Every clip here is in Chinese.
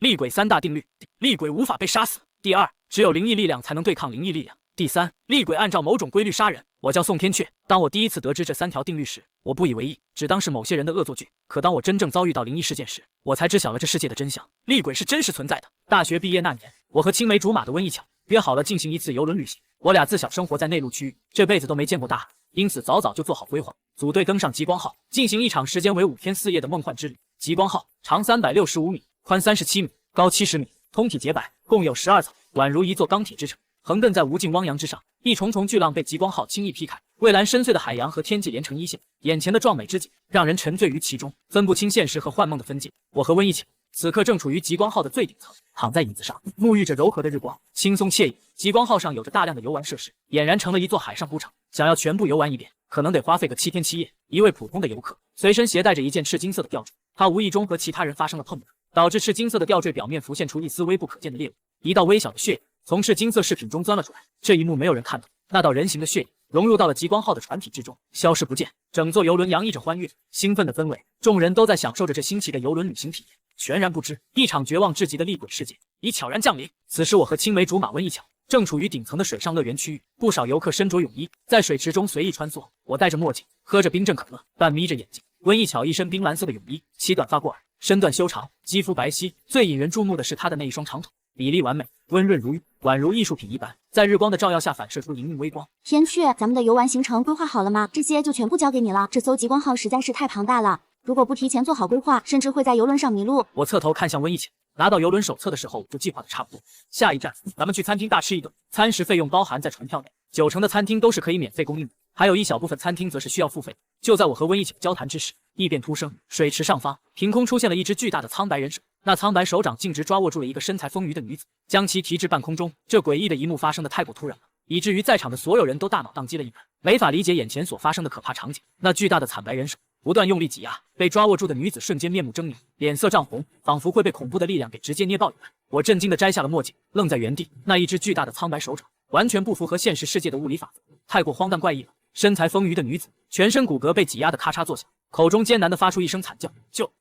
厉鬼三大定律：厉鬼无法被杀死。第二，只有灵异力量才能对抗灵异力量。第三，厉鬼按照某种规律杀人。我叫宋天阙。当我第一次得知这3条定律时，我不以为意，只当是某些人的恶作剧。可当我真正遭遇到灵异事件时，我才知晓了这世界的真相。厉鬼是真实存在的。大学毕业那年，我和青梅竹马的温一巧约好了进行一次游轮旅行。我俩自小生活在内陆区域，这辈子都没见过大海，因此早早就做好规划，组队登上极光号，进行一场时间为5天4夜的梦幻之旅。极光号长365米，宽37米，高70米，通体洁白，共有12层，宛如一座钢铁之城，横亘在无尽汪洋之上。一重重巨浪被极光号轻易劈开，蔚蓝深邃的海洋和天际连成一线，眼前的壮美之景让人沉醉于其中，分不清现实和幻梦的分界。我和温一巧此刻正处于极光号的最顶层，躺在椅子上，沐浴着柔和的日光，轻松惬意。极光号上有着大量的游玩设施，俨然成了一座海上赌场。想要全部游玩一遍，可能得花费个7天7夜。一位普通的游客随身携带着一件赤金色的吊坠，他无意中和其他人发生了碰撞，导致赤金色的吊坠表面浮现出一丝微不可见的裂纹，一道微小的血液从赤金色饰品中钻了出来。这一幕没有人看到，那道人形的血液融入到了极光号的船体之中，消失不见。整座游轮洋溢着欢悦、兴奋的氛围，众人都在享受着这新奇的游轮旅行体验，全然不知一场绝望至极的厉鬼事件已悄然降临。此时我和青梅竹马温一巧正处于顶层的水上乐园区域，不少游客身着泳衣，在水池中随意穿梭。我戴着墨镜，喝着冰镇可乐，半眯着眼睛。温一巧一身冰蓝色的泳衣，齐短发过耳，身段修长，肌肤白皙。最引人注目的是她的那一双长腿，比例完美，温润如玉，宛如艺术品一般，在日光的照耀下反射出莹莹微光。天阙，咱们的游玩行程规划好了吗？这些就全部交给你了。这艘极光号实在是太庞大了，如果不提前做好规划，甚至会在游轮上迷路。我侧头看向温一巧，拿到游轮手册的时候就计划的差不多。下一站，咱们去餐厅大吃一顿，餐食费用包含在船票内，90%的餐厅都是可以免费供应的，还有一小部分餐厅则是需要付费。就在我和温一巧交谈之时，异变突生，水池上方凭空出现了一只巨大的苍白人手，那苍白手掌径直抓握住了一个身材丰腴的女子，将其提至半空中。这诡异的一幕发生的太过突然了，以至于在场的所有人都大脑宕机了一拍，没法理解眼前所发生的可怕场景。那巨大的惨白人手不断用力挤压，被抓握住的女子瞬间面目狰狞，脸色涨红，仿佛会被恐怖的力量给直接捏爆一般。我震惊地摘下了墨镜，愣在原地。那一只巨大的苍白手掌完全不符合现实世界的物理法则，太过荒诞怪异了。身材丰腴的女子全身骨骼被挤压得咔嚓作响，口中艰难地发出一声惨叫：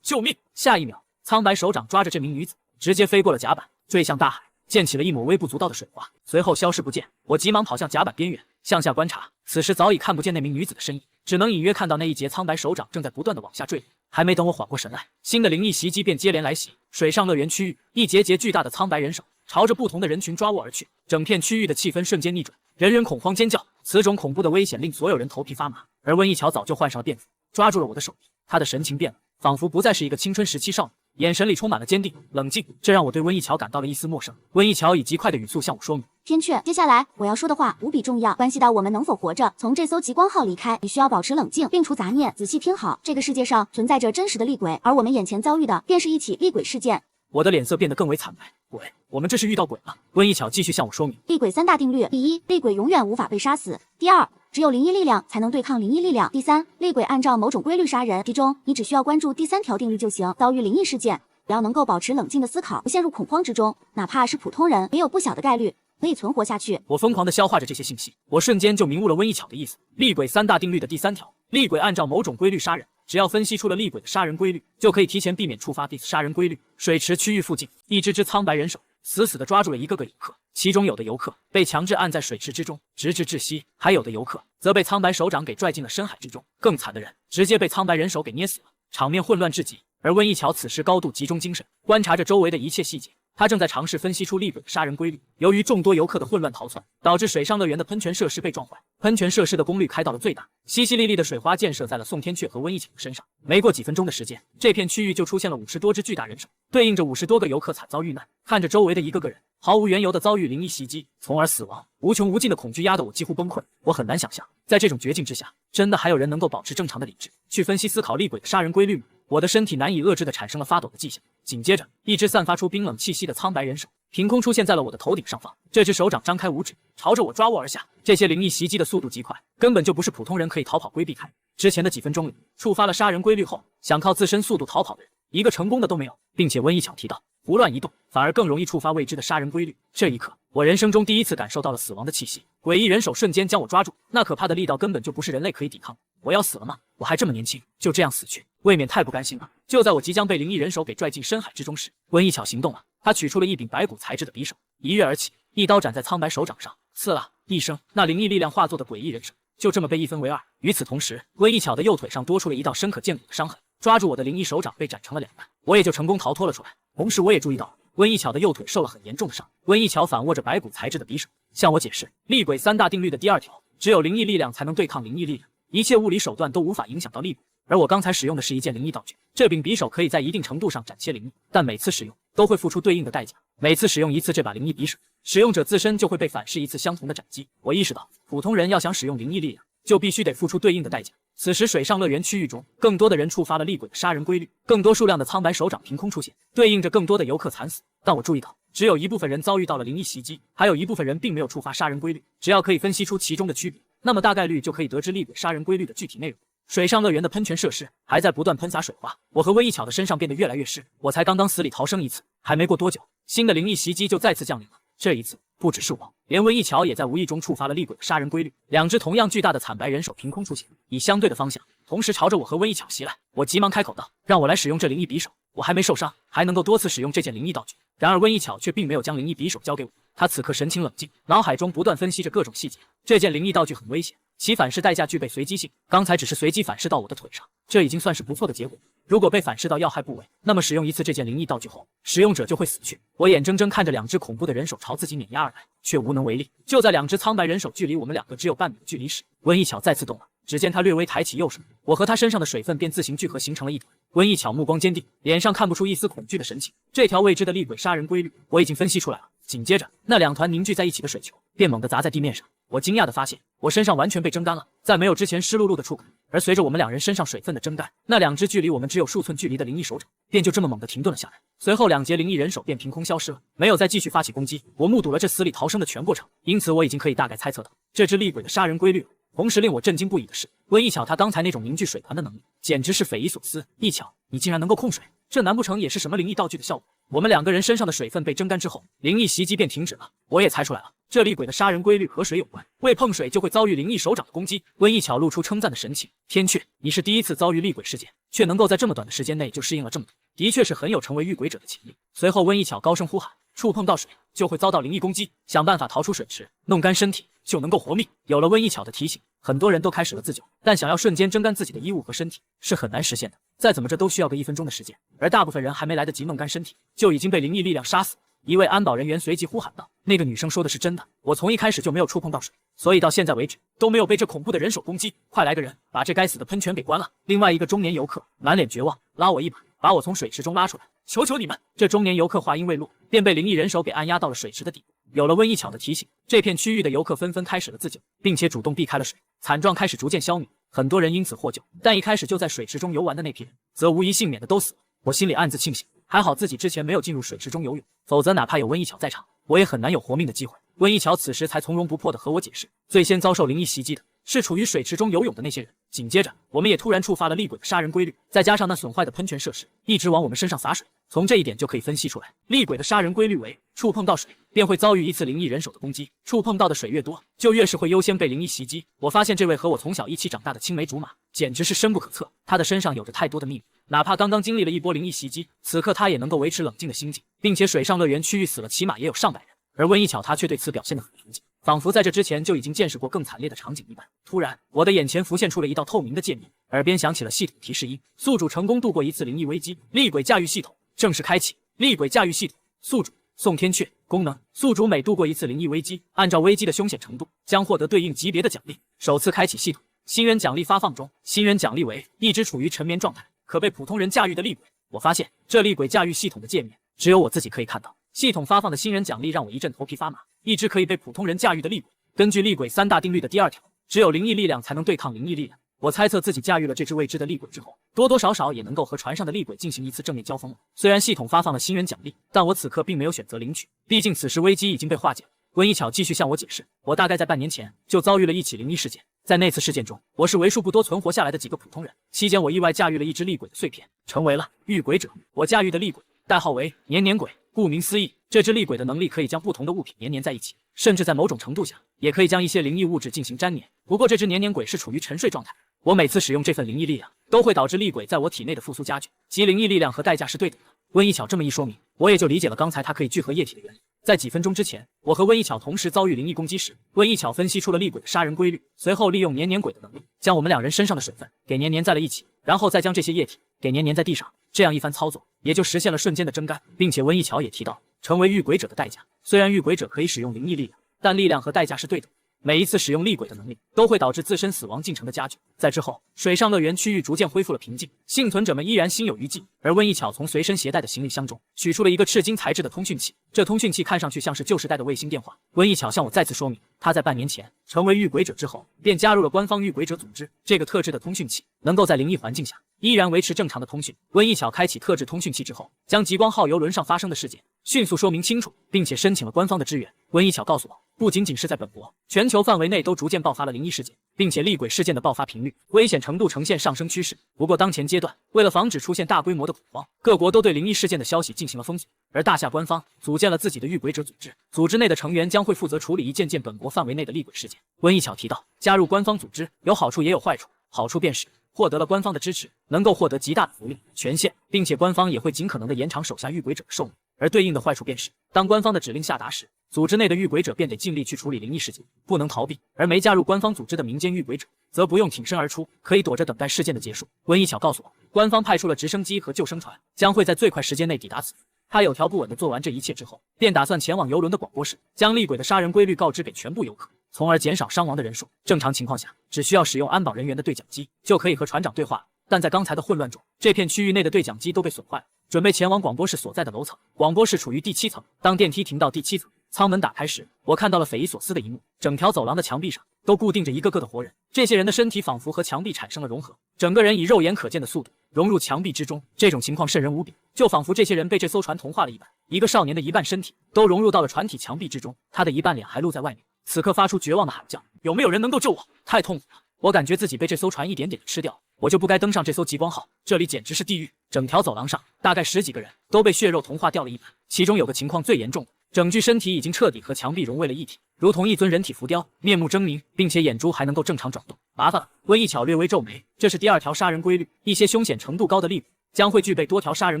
救命！下一秒，苍白手掌抓着这名女子直接飞过了甲板，坠向大海，溅起了一抹微不足道的水花，随后消失不见。我急忙跑向甲板边缘，向下观察，此时早已看不见那名女子的身影，只能隐约看到那一截苍白手掌正在不断地往下坠落。还没等我缓过神来，新的灵异袭击便接连来袭。水上乐园区域，一节节巨大的苍白人手朝着不同的人群抓握而去，整片区域的气氛瞬间逆转，人人恐慌尖叫。此种恐怖的危险令所有人头皮发麻，而温一巧早就换上了便服，抓住了我的手臂。她的神情变了，仿佛不再是一个青春时期少女，眼神里充满了坚定、冷静，这让我对温一巧感到了一丝陌生。温一巧以极快的语速向我说明：天阙，接下来我要说的话无比重要，关系到我们能否活着。从这艘极光号离开，你需要保持冷静，摒除杂念，仔细听好。这个世界上存在着真实的厉鬼，而我们眼前遭遇的便是一起厉鬼事件。我的脸色变得更为惨白。鬼？我们这是遇到鬼了？温一巧继续向我说明：厉鬼3大定律：第一，厉鬼永远无法被杀死；第二，只有灵异力量才能对抗灵异力量；第三，厉鬼按照某种规律杀人。其中，你只需要关注第3条定律就行。遭遇灵异事件，只要能够保持冷静的思考，不陷入恐慌之中，哪怕是普通人，也有不小的概率可以存活下去。我疯狂地消化着这些信息，我瞬间就明悟了温一巧的意思。厉鬼3大定律的第3条：厉鬼按照某种规律杀人。只要分析出了厉鬼的杀人规律，就可以提前避免触发第4杀人规律。水池区域附近，一只苍白人手死死地抓住了一个个游客，其中有的游客被强制按在水池之中，直至窒息，还有的游客则被苍白手掌给拽进了深海之中。更惨的人直接被苍白人手给捏死了，场面混乱至极。而温一巧此时高度集中精神，观察着周围的一切细节。他正在尝试分析出厉鬼的杀人规律。由于众多游客的混乱逃窜，导致水上乐园的喷泉设施被撞坏，喷泉设施的功率开到了最大，淅淅沥沥的水花溅射在了宋天阙和温一巧身上。没过几分钟的时间，这片区域就出现了50多只巨大人手，对应着50多个游客惨遭遇难。看着周围的一个个人毫无缘由的遭遇灵异袭击，从而死亡，无穷无尽的恐惧压得我几乎崩溃。我很难想象，在这种绝境之下，真的还有人能够保持正常的理智，去分析思考厉鬼的杀人规律吗？我的身体难以遏制地产生了发抖的迹象。紧接着，一只散发出冰冷气息的苍白人手凭空出现在了我的头顶上方。这只手掌张开五指，朝着我抓握而下。这些灵异袭击的速度极快，根本就不是普通人可以逃跑规避开。之前的几分钟里，触发了杀人规律后，想靠自身速度逃跑的人，一个成功的都没有。并且温一巧提到，胡乱移动反而更容易触发未知的杀人规律。这一刻，我人生中第一次感受到了死亡的气息。诡异人手瞬间将我抓住，那可怕的力道根本就不是人类可以抵抗。我要死了吗？我还这么年轻，就这样死去，未免太不甘心了。就在我即将被灵异人手给拽进深海之中时，温一巧行动了，他取出了一柄白骨材质的匕首，一跃而起，一刀斩在苍白手掌上，刺啦一声，那灵异力量化作的诡异人手就这么被一分为二。与此同时，温一巧的右腿上多出了一道深可见骨的伤痕，抓住我的灵异手掌被斩成了两半，我也就成功逃脱了出来。同时，我也注意到温一巧的右腿受了很严重的伤。温一巧反握着白骨材质的匕首，向我解释厉鬼三大定律的第二条，只有灵异力量才能对抗灵异力量，一切物理手段都无法影响到厉鬼。而我刚才使用的是一件灵异道具，这柄匕首可以在一定程度上展现灵异，但每次使用都会付出对应的代价。每次使用一次这把灵异匕首，使用者自身就会被反噬一次相同的斩击。我意识到，普通人要想使用灵异力量，就必须得付出对应的代价。此时，水上乐园区域中，更多的人触发了厉鬼的杀人规律，更多数量的苍白手掌凭空出现，对应着更多的游客惨死。但我注意到，只有一部分人遭遇到了灵异袭击，还有一部分人并没有触发杀人规律。只要可以分析出其中的区别，那么大概率就可以得知厉鬼杀人规律的具体内容。水上乐园的喷泉设施还在不断喷洒水花，我和温一巧的身上变得越来越湿。我才刚刚死里逃生一次，还没过多久，新的灵异袭击就再次降临了。这一次，不只是我，连温一巧也在无意中触发了厉鬼的杀人规律。两只同样巨大的惨白人手凭空出现，以相对的方向，同时朝着我和温一巧袭来。我急忙开口道：“让我来使用这灵异匕首，我还没受伤，还能够多次使用这件灵异道具。”然而温一巧却并没有将灵异匕首交给我，他此刻神情冷静，脑海中不断分析着各种细节。这件灵异道具很危险，其反噬代价具备随机性，刚才只是随机反噬到我的腿上，这已经算是不错的结果。如果被反噬到要害部位，那么使用一次这件灵异道具后，使用者就会死去。我眼睁睁看着两只恐怖的人手朝自己碾压而来，却无能为力。就在两只苍白人手距离我们两个只有半米的距离时，温一巧再次动了。只见他略微抬起右手，我和他身上的水分便自行聚合形成了一团。温一巧目光坚定，脸上看不出一丝恐惧的神情。这条未知的厉鬼杀人规律，我已经分析出来了。紧接着，那两团凝聚在一起的水球便猛地砸在地面上。我惊讶地发现，我身上完全被蒸干了，在没有之前湿漉漉的触感。而随着我们两人身上水分的蒸干，那两只距离我们只有数寸距离的灵异手掌便就这么猛地停顿了下来。随后，两节灵异人手便凭空消失了，没有再继续发起攻击。我目睹了这死里逃生的全过程，因此我已经可以大概猜测到这只厉鬼的杀人规律了。同时令我震惊不已的是，温一巧他刚才那种凝聚水团的能力，简直是匪夷所思。一巧，你竟然能够控水，这难不成也是什么灵异道具的效果？我们两个人身上的水分被蒸干之后，灵异袭击便停止了。我也猜出来了，这厉鬼的杀人规律和水有关，未碰水就会遭遇灵异手掌的攻击。温一巧露出称赞的神情，天阙，你是第一次遭遇厉鬼事件，却能够在这么短的时间内就适应了这么多，的确是很有成为遇鬼者的潜力。随后，温一巧高声呼喊，触碰到水就会遭到灵异攻击，想办法逃出水池，弄干身体就能够活命。有了温一巧的提醒，很多人都开始了自救，但想要瞬间蒸干自己的衣物和身体是很难实现的，再怎么着都需要个1分钟的时间，而大部分人还没来得及弄干身体，就已经被灵异力量杀死。一位安保人员随即呼喊道：“那个女生说的是真的，我从一开始就没有触碰到水，所以到现在为止都没有被这恐怖的人手攻击。快来个人，把这该死的喷泉给关了！”另外一个中年游客满脸绝望，拉我一把，把我从水池中拉出来，求求你们！这中年游客话音未落，便被灵异人手给按压到了水池的底部。有了温一巧的提醒，这片区域的游客纷纷开始了自救，并且主动避开了水，惨状开始逐渐消弭，很多人因此获救。但一开始就在水池中游玩的那批人，则无一幸免的都死了。我心里暗自庆幸，还好自己之前没有进入水池中游泳，否则哪怕有温一巧在场，我也很难有活命的机会。温一巧此时才从容不迫地和我解释，最先遭受灵异袭击的是处于水池中游泳的那些人。紧接着，我们也突然触发了厉鬼的杀人规律，再加上那损坏的喷泉设施一直往我们身上洒水，从这一点就可以分析出来，厉鬼的杀人规律为触碰到水便会遭遇一次灵异人手的攻击，触碰到的水越多，就越是会优先被灵异袭击。我发现这位和我从小一起长大的青梅竹马简直是深不可测，他的身上有着太多的秘密，哪怕刚刚经历了一波灵异袭击，此刻他也能够维持冷静的心境，并且水上乐园区域死了起码也有上百人，而温一巧他却对此表现得很平静，仿佛在这之前就已经见识过更惨烈的场景一般。突然，我的眼前浮现出了一道透明的界面，耳边响起了系统提示音：宿主成功度过一次灵异危机，厉鬼驾驭系统正式开启。厉鬼驾驭系统，宿主宋天阙功能：宿主每度过一次灵异危机，按照危机的凶险程度，将获得对应级别的奖励。首次开启系统，新人奖励发放中，新人奖励为一直处于沉眠状态，可被普通人驾驭的厉鬼。我发现这厉鬼驾驭系统的界面只有我自己可以看到，系统发放的新人奖励让我一阵头皮发麻。一只可以被普通人驾驭的厉鬼，根据厉鬼3大定律的第2条，只有灵异力量才能对抗灵异力量。我猜测自己驾驭了这只未知的厉鬼之后，多多少少也能够和船上的厉鬼进行一次正面交锋了。虽然系统发放了新人奖励，但我此刻并没有选择领取，毕竟此时危机已经被化解了。温一巧继续向我解释，我大概在半年前就遭遇了一起灵异事件，在那次事件中，我是为数不多存活下来的几个普通人，期间我意外驾驭了一只厉鬼的碎片，成为了遇鬼者。我驾驭的厉鬼代号为黏黏鬼，顾名思义，这只厉鬼的能力可以将不同的物品黏在一起，甚至在某种程度下也可以将一些灵异物质进行粘黏。不过这只黏黏鬼是处于沉睡状态，我每次使用这份灵异力量，都会导致厉鬼在我体内的复苏加剧，即灵异力量和代价是对等的。温一巧这么一说明，我也就理解了刚才它可以聚合液体的原理。在几分钟之前，我和温一巧同时遭遇灵异攻击时，温一巧分析出了厉鬼的杀人规律，随后利用黏黏鬼的能力，将我们两人身上的水分给黏在了一起，然后再将这些液体给粘在地上。这样一番操作，也就实现了瞬间的蒸干，并且温一巧也提到，成为遇鬼者的代价。虽然遇鬼者可以使用灵异力量，但力量和代价是对等的。每一次使用厉鬼的能力，都会导致自身死亡进程的加剧。在之后，水上乐园区域逐渐恢复了平静，幸存者们依然心有余悸。而温一巧从随身携带的行李箱中取出了一个赤金材质的通讯器，这通讯器看上去像是旧时代的卫星电话。温一巧向我再次说明，他在半年前成为遇鬼者之后，便加入了官方遇鬼者组织。这个特制的通讯器能够在灵异环境下依然维持正常的通讯。温一巧开启特制通讯器之后，将极光号邮轮上发生的事件迅速说明清楚，并且申请了官方的支援。温一巧告诉我，不仅仅是在本国，全球范围内都逐渐爆发了灵异事件，并且厉鬼事件的爆发频率、危险程度呈现上升趋势。不过当前阶段，为了防止出现大规模的恐慌，各国都对灵异事件的消息进行了封锁。而大夏官方组建了自己的遇鬼者组织，组织内的成员将会负责处理一件件本国范围内的厉鬼事件。温一巧提到，加入官方组织有好处也有坏处，好处便是获得了官方的支持，能够获得极大的福利、权限，并且官方也会尽可能的延长手下遇鬼者的寿命。而对应的坏处便是，当官方的指令下达时，组织内的遇鬼者便得尽力去处理灵异事件，不能逃避；而没加入官方组织的民间遇鬼者，则不用挺身而出，可以躲着等待事件的结束。温一巧告诉我，官方派出了直升机和救生船，将会在最快时间内抵达此处。他有条不紊地做完这一切之后，便打算前往邮轮的广播室，将厉鬼的杀人规律告知给全部游客，从而减少伤亡的人数。正常情况下，只需要使用安保人员的对讲机，就可以和船长对话。但在刚才的混乱中，这片区域内的对讲机都被损坏了。准备前往广播室所在的楼层，广播室处于第7层。当电梯停到第7层，舱门打开时，我看到了匪夷所思的一幕：整条走廊的墙壁上都固定着一个个的活人，这些人的身体仿佛和墙壁产生了融合，整个人以肉眼可见的速度融入墙壁之中。这种情况瘆人无比，就仿佛这些人被这艘船同化了一般。一个少年的一半身体都融入到了船体墙壁之中，他的一半脸还露在外面，此刻发出绝望的喊叫：有没有人能够救我？太痛苦了！我感觉自己被这艘船一点点的吃掉，我就不该登上这艘极光号，这里简直是地狱。整条走廊上大概10几个人都被血肉同化掉了一半，其中有个情况最严重的，整具身体已经彻底和墙壁融为了一体，如同一尊人体浮雕，面目狰狞，并且眼珠还能够正常转动。麻烦了！温一巧略微皱眉，这是第2条杀人规律，一些凶险程度高的厉鬼将会具备多条杀人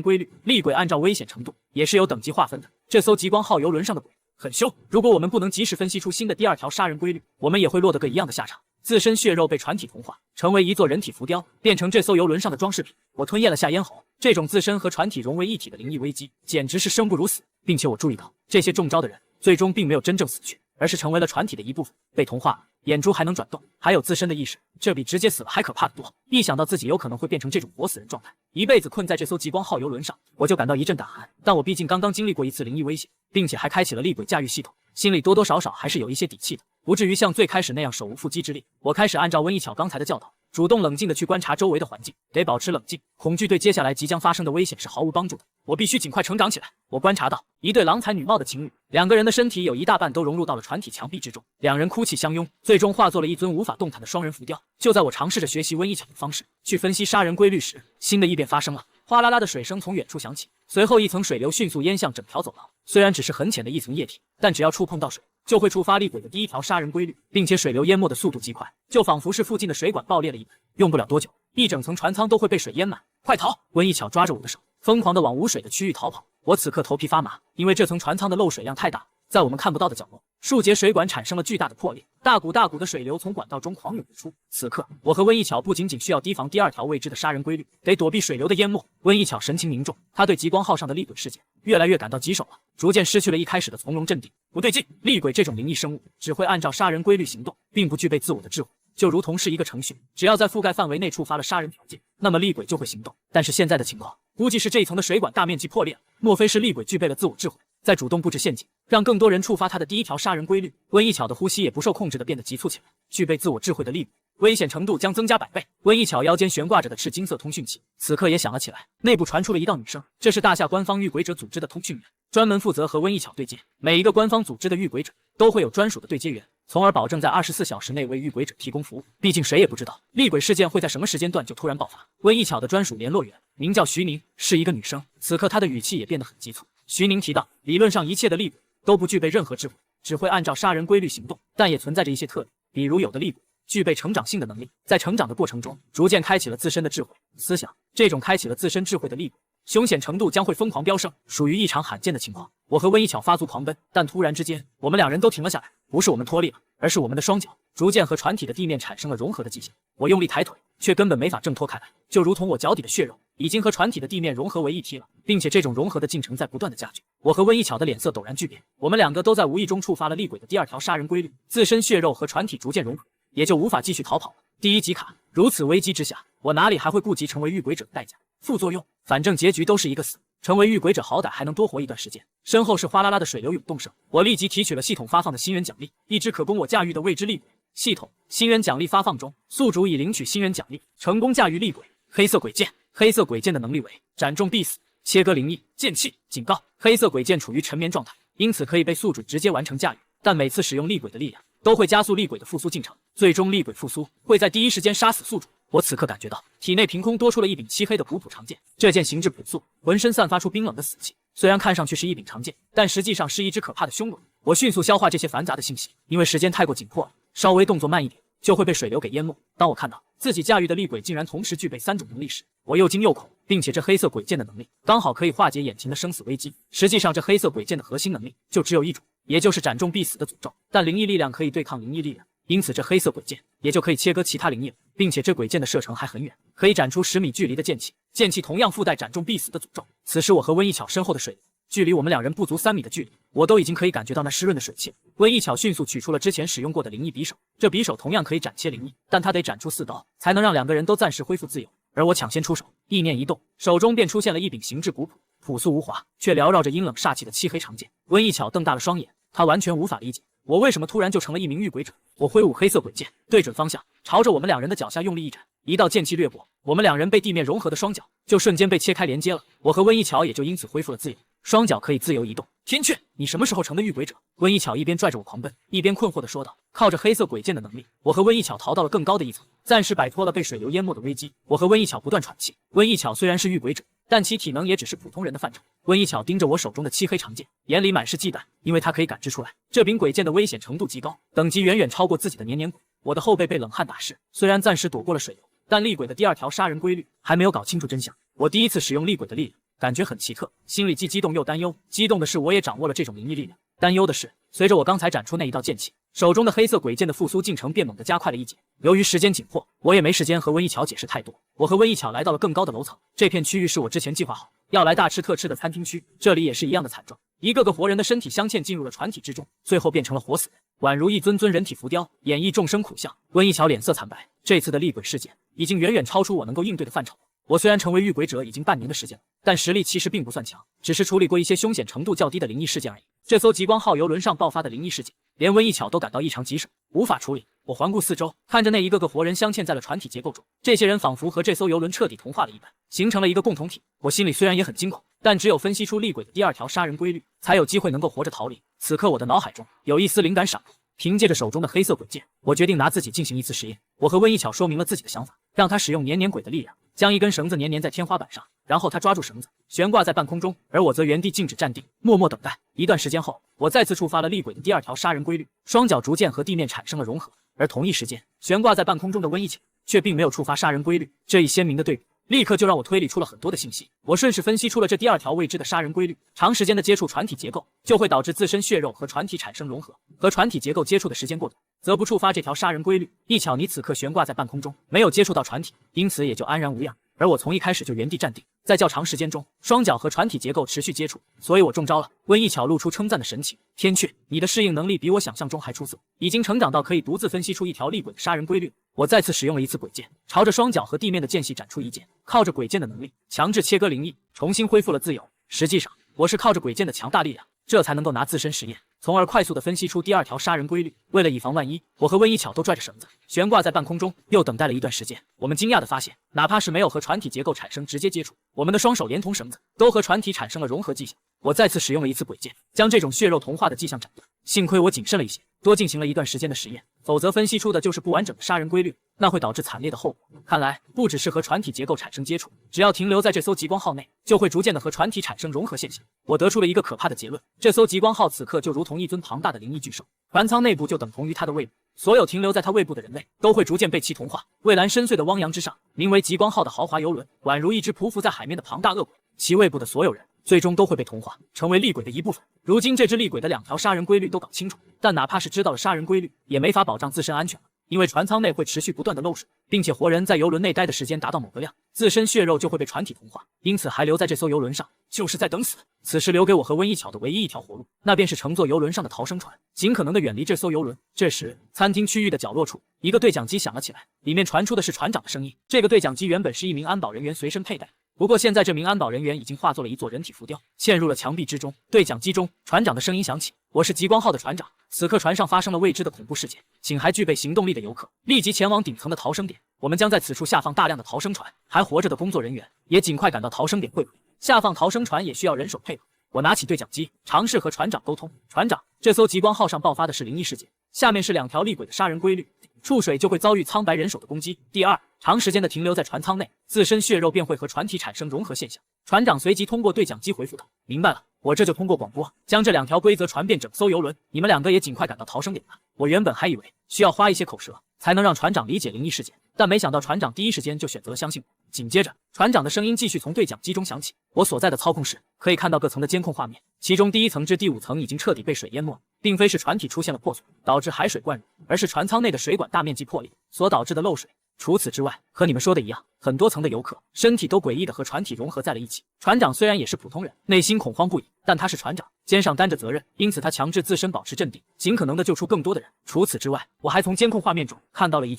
规律，厉鬼按照危险程度也是有等级划分的。这艘极光号邮轮上的鬼很凶，如果我们不能及时分析出新的第2条杀人规律，我们也会落得个一样的下场。自身血肉被船体同化，成为一座人体浮雕，变成这艘邮轮上的装饰品。我吞咽了下咽喉，这种自身和船体融为一体的灵异危机，简直是生不如死。并且我注意到，这些中招的人最终并没有真正死去，而是成为了船体的一部分，被同化了，眼珠还能转动，还有自身的意识，这比直接死了还可怕得多。一想到自己有可能会变成这种活死人状态，一辈子困在这艘极光号邮轮上，我就感到一阵胆寒。但我毕竟刚刚经历过一次灵异危险，并且还开启了厉鬼驾驭系统，心里多多少少还是有一些底气的，不至于像最开始那样手无缚鸡之力。我开始按照温一巧刚才的教导，主动冷静地去观察周围的环境，得保持冷静，恐惧对接下来即将发生的危险是毫无帮助的。我必须尽快成长起来。我观察到一对郎才女貌的情侣，2个人的身体有一大半都融入到了船体墙壁之中，2人哭泣相拥，最终化作了一尊无法动弹的双人浮雕。就在我尝试着学习温一巧的方式去分析杀人规律时，新的异变发生了，哗啦啦的水声从远处响起，随后一层水流迅速淹向整条走廊。虽然只是很浅的一层液体，但只要触碰到水，就会触发厉鬼的第1条杀人规律，并且水流淹没的速度极快，就仿佛是附近的水管爆裂了一般，用不了多久，一整层船舱都会被水淹满。快逃！温一巧抓着我的手，疯狂地往无水的区域逃跑。我此刻头皮发麻，因为这层船舱的漏水量太大，在我们看不到的角落，数节水管产生了巨大的破裂，大股大股的水流从管道中狂涌而出。此刻，我和温一巧不仅仅需要提防第2条未知的杀人规律，得躲避水流的淹没。温一巧神情凝重，他对极光号上的厉鬼事件越来越感到棘手了，逐渐失去了一开始的从容镇定。不对劲，厉鬼这种灵异生物只会按照杀人规律行动，并不具备自我的智慧，就如同是一个程序，只要在覆盖范围内触发了杀人条件，那么厉鬼就会行动。但是现在的情况，估计是这一层的水管大面积破裂了，莫非是厉鬼具备了自我智慧，在主动布置陷阱，让更多人触发他的第1条杀人规律？温一巧的呼吸也不受控制的变得急促起来。具备自我智慧的厉鬼，危险程度将增加100倍。温一巧腰间悬挂着的赤金色通讯器此刻也响了起来，内部传出了一道女声，这是大夏官方遇鬼者组织的通讯员，专门负责和温一巧对接。每一个官方组织的遇鬼者都会有专属的对接员，从而保证在24小时内为遇鬼者提供服务。毕竟谁也不知道厉鬼事件会在什么时间段就突然爆发。温一巧的专属联络员名叫徐宁，是一个女生，此刻她的语气也变得很急促。徐宁提到，理论上一切的厉鬼都不具备任何智慧，只会按照杀人规律行动，但也存在着一些特例，比如有的厉鬼具备成长性的能力，在成长的过程中，逐渐开启了自身的智慧思想。这种开启了自身智慧的厉鬼，凶险程度将会疯狂飙升，属于异常罕见的情况。我和温一巧发足狂奔，但突然之间，我们两人都停了下来。不是我们脱力了，而是我们的双脚逐渐和船体的地面产生了融合的迹象。我用力抬腿，却根本没法挣脱开来，就如同我脚底的血肉已经和船体的地面融合为一体了，并且这种融合的进程在不断的加剧。我和温一巧的脸色陡然巨变，我们两个都在无意中触发了厉鬼的第二条杀人规律，自身血肉和船体逐渐融合，也就无法继续逃跑了。第一级卡，如此危机之下，我哪里还会顾及成为遇鬼者的代价？副作用，反正结局都是一个死。成为遇鬼者好歹还能多活一段时间。身后是哗啦啦的水流涌动声，我立即提取了系统发放的新元奖励，一只可供我驾驭的未知厉鬼。系统新元奖励发放中，宿主已领取新元奖励，成功驾驭厉鬼。黑色鬼剑，黑色鬼剑的能力为斩中必死，切割灵异，剑气。警告：黑色鬼剑处于沉眠状态，因此可以被宿主直接完成驾驭，但每次使用厉鬼的力量都会加速厉鬼的复苏进程，最终厉鬼复苏会在第一时间杀死宿主。我此刻感觉到体内凭空多出了一柄漆黑的古朴长剑，这剑形制朴素，浑身散发出冰冷的死气。虽然看上去是一柄长剑，但实际上是一只可怕的凶鬼。我迅速消化这些繁杂的信息，因为时间太过紧迫了，稍微动作慢一点就会被水流给淹没。当我看到自己驾驭的厉鬼竟然同时具备3种能力时，我又惊又恐，并且这黑色鬼剑的能力刚好可以化解眼前的生死危机。实际上，这黑色鬼剑的核心能力就只有一种，也就是斩中必死的诅咒，但灵异力量可以对抗灵异力量。因此，这黑色鬼剑也就可以切割其他灵异了，并且这鬼剑的射程还很远，可以斩出10米距离的剑气，剑气同样附带斩中必死的诅咒。此时，我和温一巧身后的水流，距离我们两人不足3米的距离，我都已经可以感觉到那湿润的水汽。温一巧迅速取出了之前使用过的灵异匕首，这匕首同样可以斩切灵异，但它得斩出4刀，才能让两个人都暂时恢复自由。而我抢先出手，意念一动，手中便出现了一柄形制古朴、朴素无华，却缭绕着阴冷煞气的漆黑长剑。温一巧瞪大了双眼，他完全无法理解我为什么突然就成了一名遇鬼者。我挥舞黑色鬼剑，对准方向，朝着我们两人的脚下用力一斩，一道剑气掠过，我们两人被地面融合的双脚就瞬间被切开连接了。我和温一巧也就因此恢复了自由，双脚可以自由移动。天阙，你什么时候成的遇鬼者？温一巧一边拽着我狂奔，一边困惑地说道。靠着黑色鬼剑的能力，我和温一巧逃到了更高的一层，暂时摆脱了被水流淹没的危机。我和温一巧不断喘气。温一巧虽然是遇鬼者，但其体能也只是普通人的范畴。温一巧盯着我手中的漆黑长剑，眼里满是忌惮，因为他可以感知出来，这柄鬼剑的危险程度极高，等级远远超过自己的年年鬼。我的后背被冷汗打湿，虽然暂时躲过了水流，但厉鬼的第2条杀人规律还没有搞清楚真相。我第一次使用厉鬼的力量，感觉很奇特，心里既激动又担忧。激动的是我也掌握了这种灵异力量，担忧的是随着我刚才斩出那一道剑气，手中的黑色鬼剑的复苏进程便猛地加快了一截。由于时间紧迫，我也没时间和温一巧解释太多。我和温一巧来到了更高的楼层，这片区域是我之前计划好要来大吃特吃的餐厅区，这里也是一样的惨状，一个个活人的身体镶嵌进入了船体之中，最后变成了活死人，宛如一尊尊人体浮雕，演绎众生苦相。温一巧脸色惨白，这次的厉鬼事件已经远远超出我能够应对的范畴。我虽然成为遇鬼者已经半年的时间了，但实力其实并不算强，只是处理过一些凶险程度较低的灵异事件而已。这艘极光号游轮上爆发的灵异事件，连温一巧都感到异常棘手，无法处理。我环顾四周，看着那一个个活人镶嵌在了船体结构中，这些人仿佛和这艘游轮彻底同化了一般，形成了一个共同体。我心里虽然也很惊恐，但只有分析出厉鬼的第2条杀人规律，才有机会能够活着逃离。此刻我的脑海中有一丝灵感闪过，凭借着手中的黑色鬼剑，我决定拿自己进行一次实验。我和温一巧说明了自己的想法，让他使用年年鬼的力量，将一根绳子粘在天花板上，然后他抓住绳子，悬挂在半空中，而我则原地静止站定，默默等待。一段时间后，我再次触发了厉鬼的第2条杀人规律，双脚逐渐和地面产生了融合。而同一时间，悬挂在半空中的温一巧却并没有触发杀人规律，这一鲜明的对比立刻就让我推理出了很多的信息。我顺势分析出了这第2条未知的杀人规律，长时间的接触船体结构就会导致自身血肉和船体产生融合，和船体结构接触的时间过短，则不触发这条杀人规律。一巧你此刻悬挂在半空中，没有接触到船体，因此也就安然无恙。而我从一开始就原地站定，在较长时间中，双脚和船体结构持续接触，所以我中招了。温一巧露出称赞的神情，天阙，你的适应能力比我想象中还出色，已经成长到可以独自分析出一条厉鬼的杀人规律。我再次使用了一次鬼剑，朝着双脚和地面的间隙斩出一剑，靠着鬼剑的能力，强制切割灵异，重新恢复了自由。实际上，我是靠着鬼剑的强大力量，这才能够拿自身实验，从而快速的分析出第2条杀人规律。为了以防万一，我和温一巧都拽着绳子，悬挂在半空中，又等待了一段时间。我们惊讶地发现，哪怕是没有和船体结构产生直接接触，我们的双手连同绳子都和船体产生了融合迹象。我再次使用了一次鬼剑，将这种血肉同化的迹象斩断。幸亏我谨慎了一些，多进行了一段时间的实验，否则分析出的就是不完整的杀人规律，那会导致惨烈的后果。看来不只是和船体结构产生接触，只要停留在这艘极光号内，就会逐渐的和船体产生融合现象。我得出了一个可怕的结论：这艘极光号此刻就如同一尊庞大的灵异巨兽，船舱内部就等同于它的胃部。所有停留在它胃部的人类都会逐渐被其同化。蔚蓝深邃的汪洋之上，名为极光号的豪华游轮，宛如一只匍匐在海面的庞大恶鬼，其胃部的所有人最终都会被同化，成为厉鬼的一部分。如今这只厉鬼的2条杀人规律都搞清楚，但哪怕是知道了杀人规律，也没法保障自身安全了。因为船舱内会持续不断的漏水，并且活人在游轮内待的时间达到某个量，自身血肉就会被船体同化，因此还留在这艘游轮上，就是在等死。此时留给我和温一巧的唯一一条活路，那便是乘坐游轮上的逃生船，尽可能的远离这艘游轮。这时，餐厅区域的角落处，一个对讲机响了起来，里面传出的是船长的声音。这个对讲机原本是一名安保人员随身佩戴，不过现在这名安保人员已经化作了一座人体浮雕，嵌入了墙壁之中。对讲机中，船长的声音响起：“我是极光号的船长，此刻船上发生了未知的恐怖事件，请还具备行动力的游客立即前往顶层的逃生点。我们将在此处下放大量的逃生船，还活着的工作人员也尽快赶到逃生点汇合。下放逃生船也需要人手配合。”我拿起对讲机，尝试和船长沟通：“船长，这艘极光号上爆发的是灵异事件，下面是2条厉鬼的杀人规律。触水就会遭遇苍白人手的攻击。第二，长时间的停留在船舱内，自身血肉便会和船体产生融合现象。”船长随即通过对讲机回复道：“明白了，我这就通过广播将这2条规则传遍整艘游轮，你们2个也尽快赶到逃生点吧。”我原本还以为需要花一些口舌才能让船长理解灵异事件，但没想到船长第一时间就选择了相信我。紧接着，船长的声音继续从对讲机中响起：“我所在的操控室可以看到各层的监控画面，其中第1层至第5层已经彻底被水淹没，并非是船体出现了破损导致海水灌入，而是船舱内的水管大面积破裂所导致的漏水。除此之外，和你们说的一样，很多层的游客身体都诡异的和船体融合在了一起。”船长虽然也是普通人，内心恐慌不已，但他是船长，肩上担着责任，因此他强制自身保持镇定，尽可能的救出更多的人。除此之外，我还从监控画面中看到了一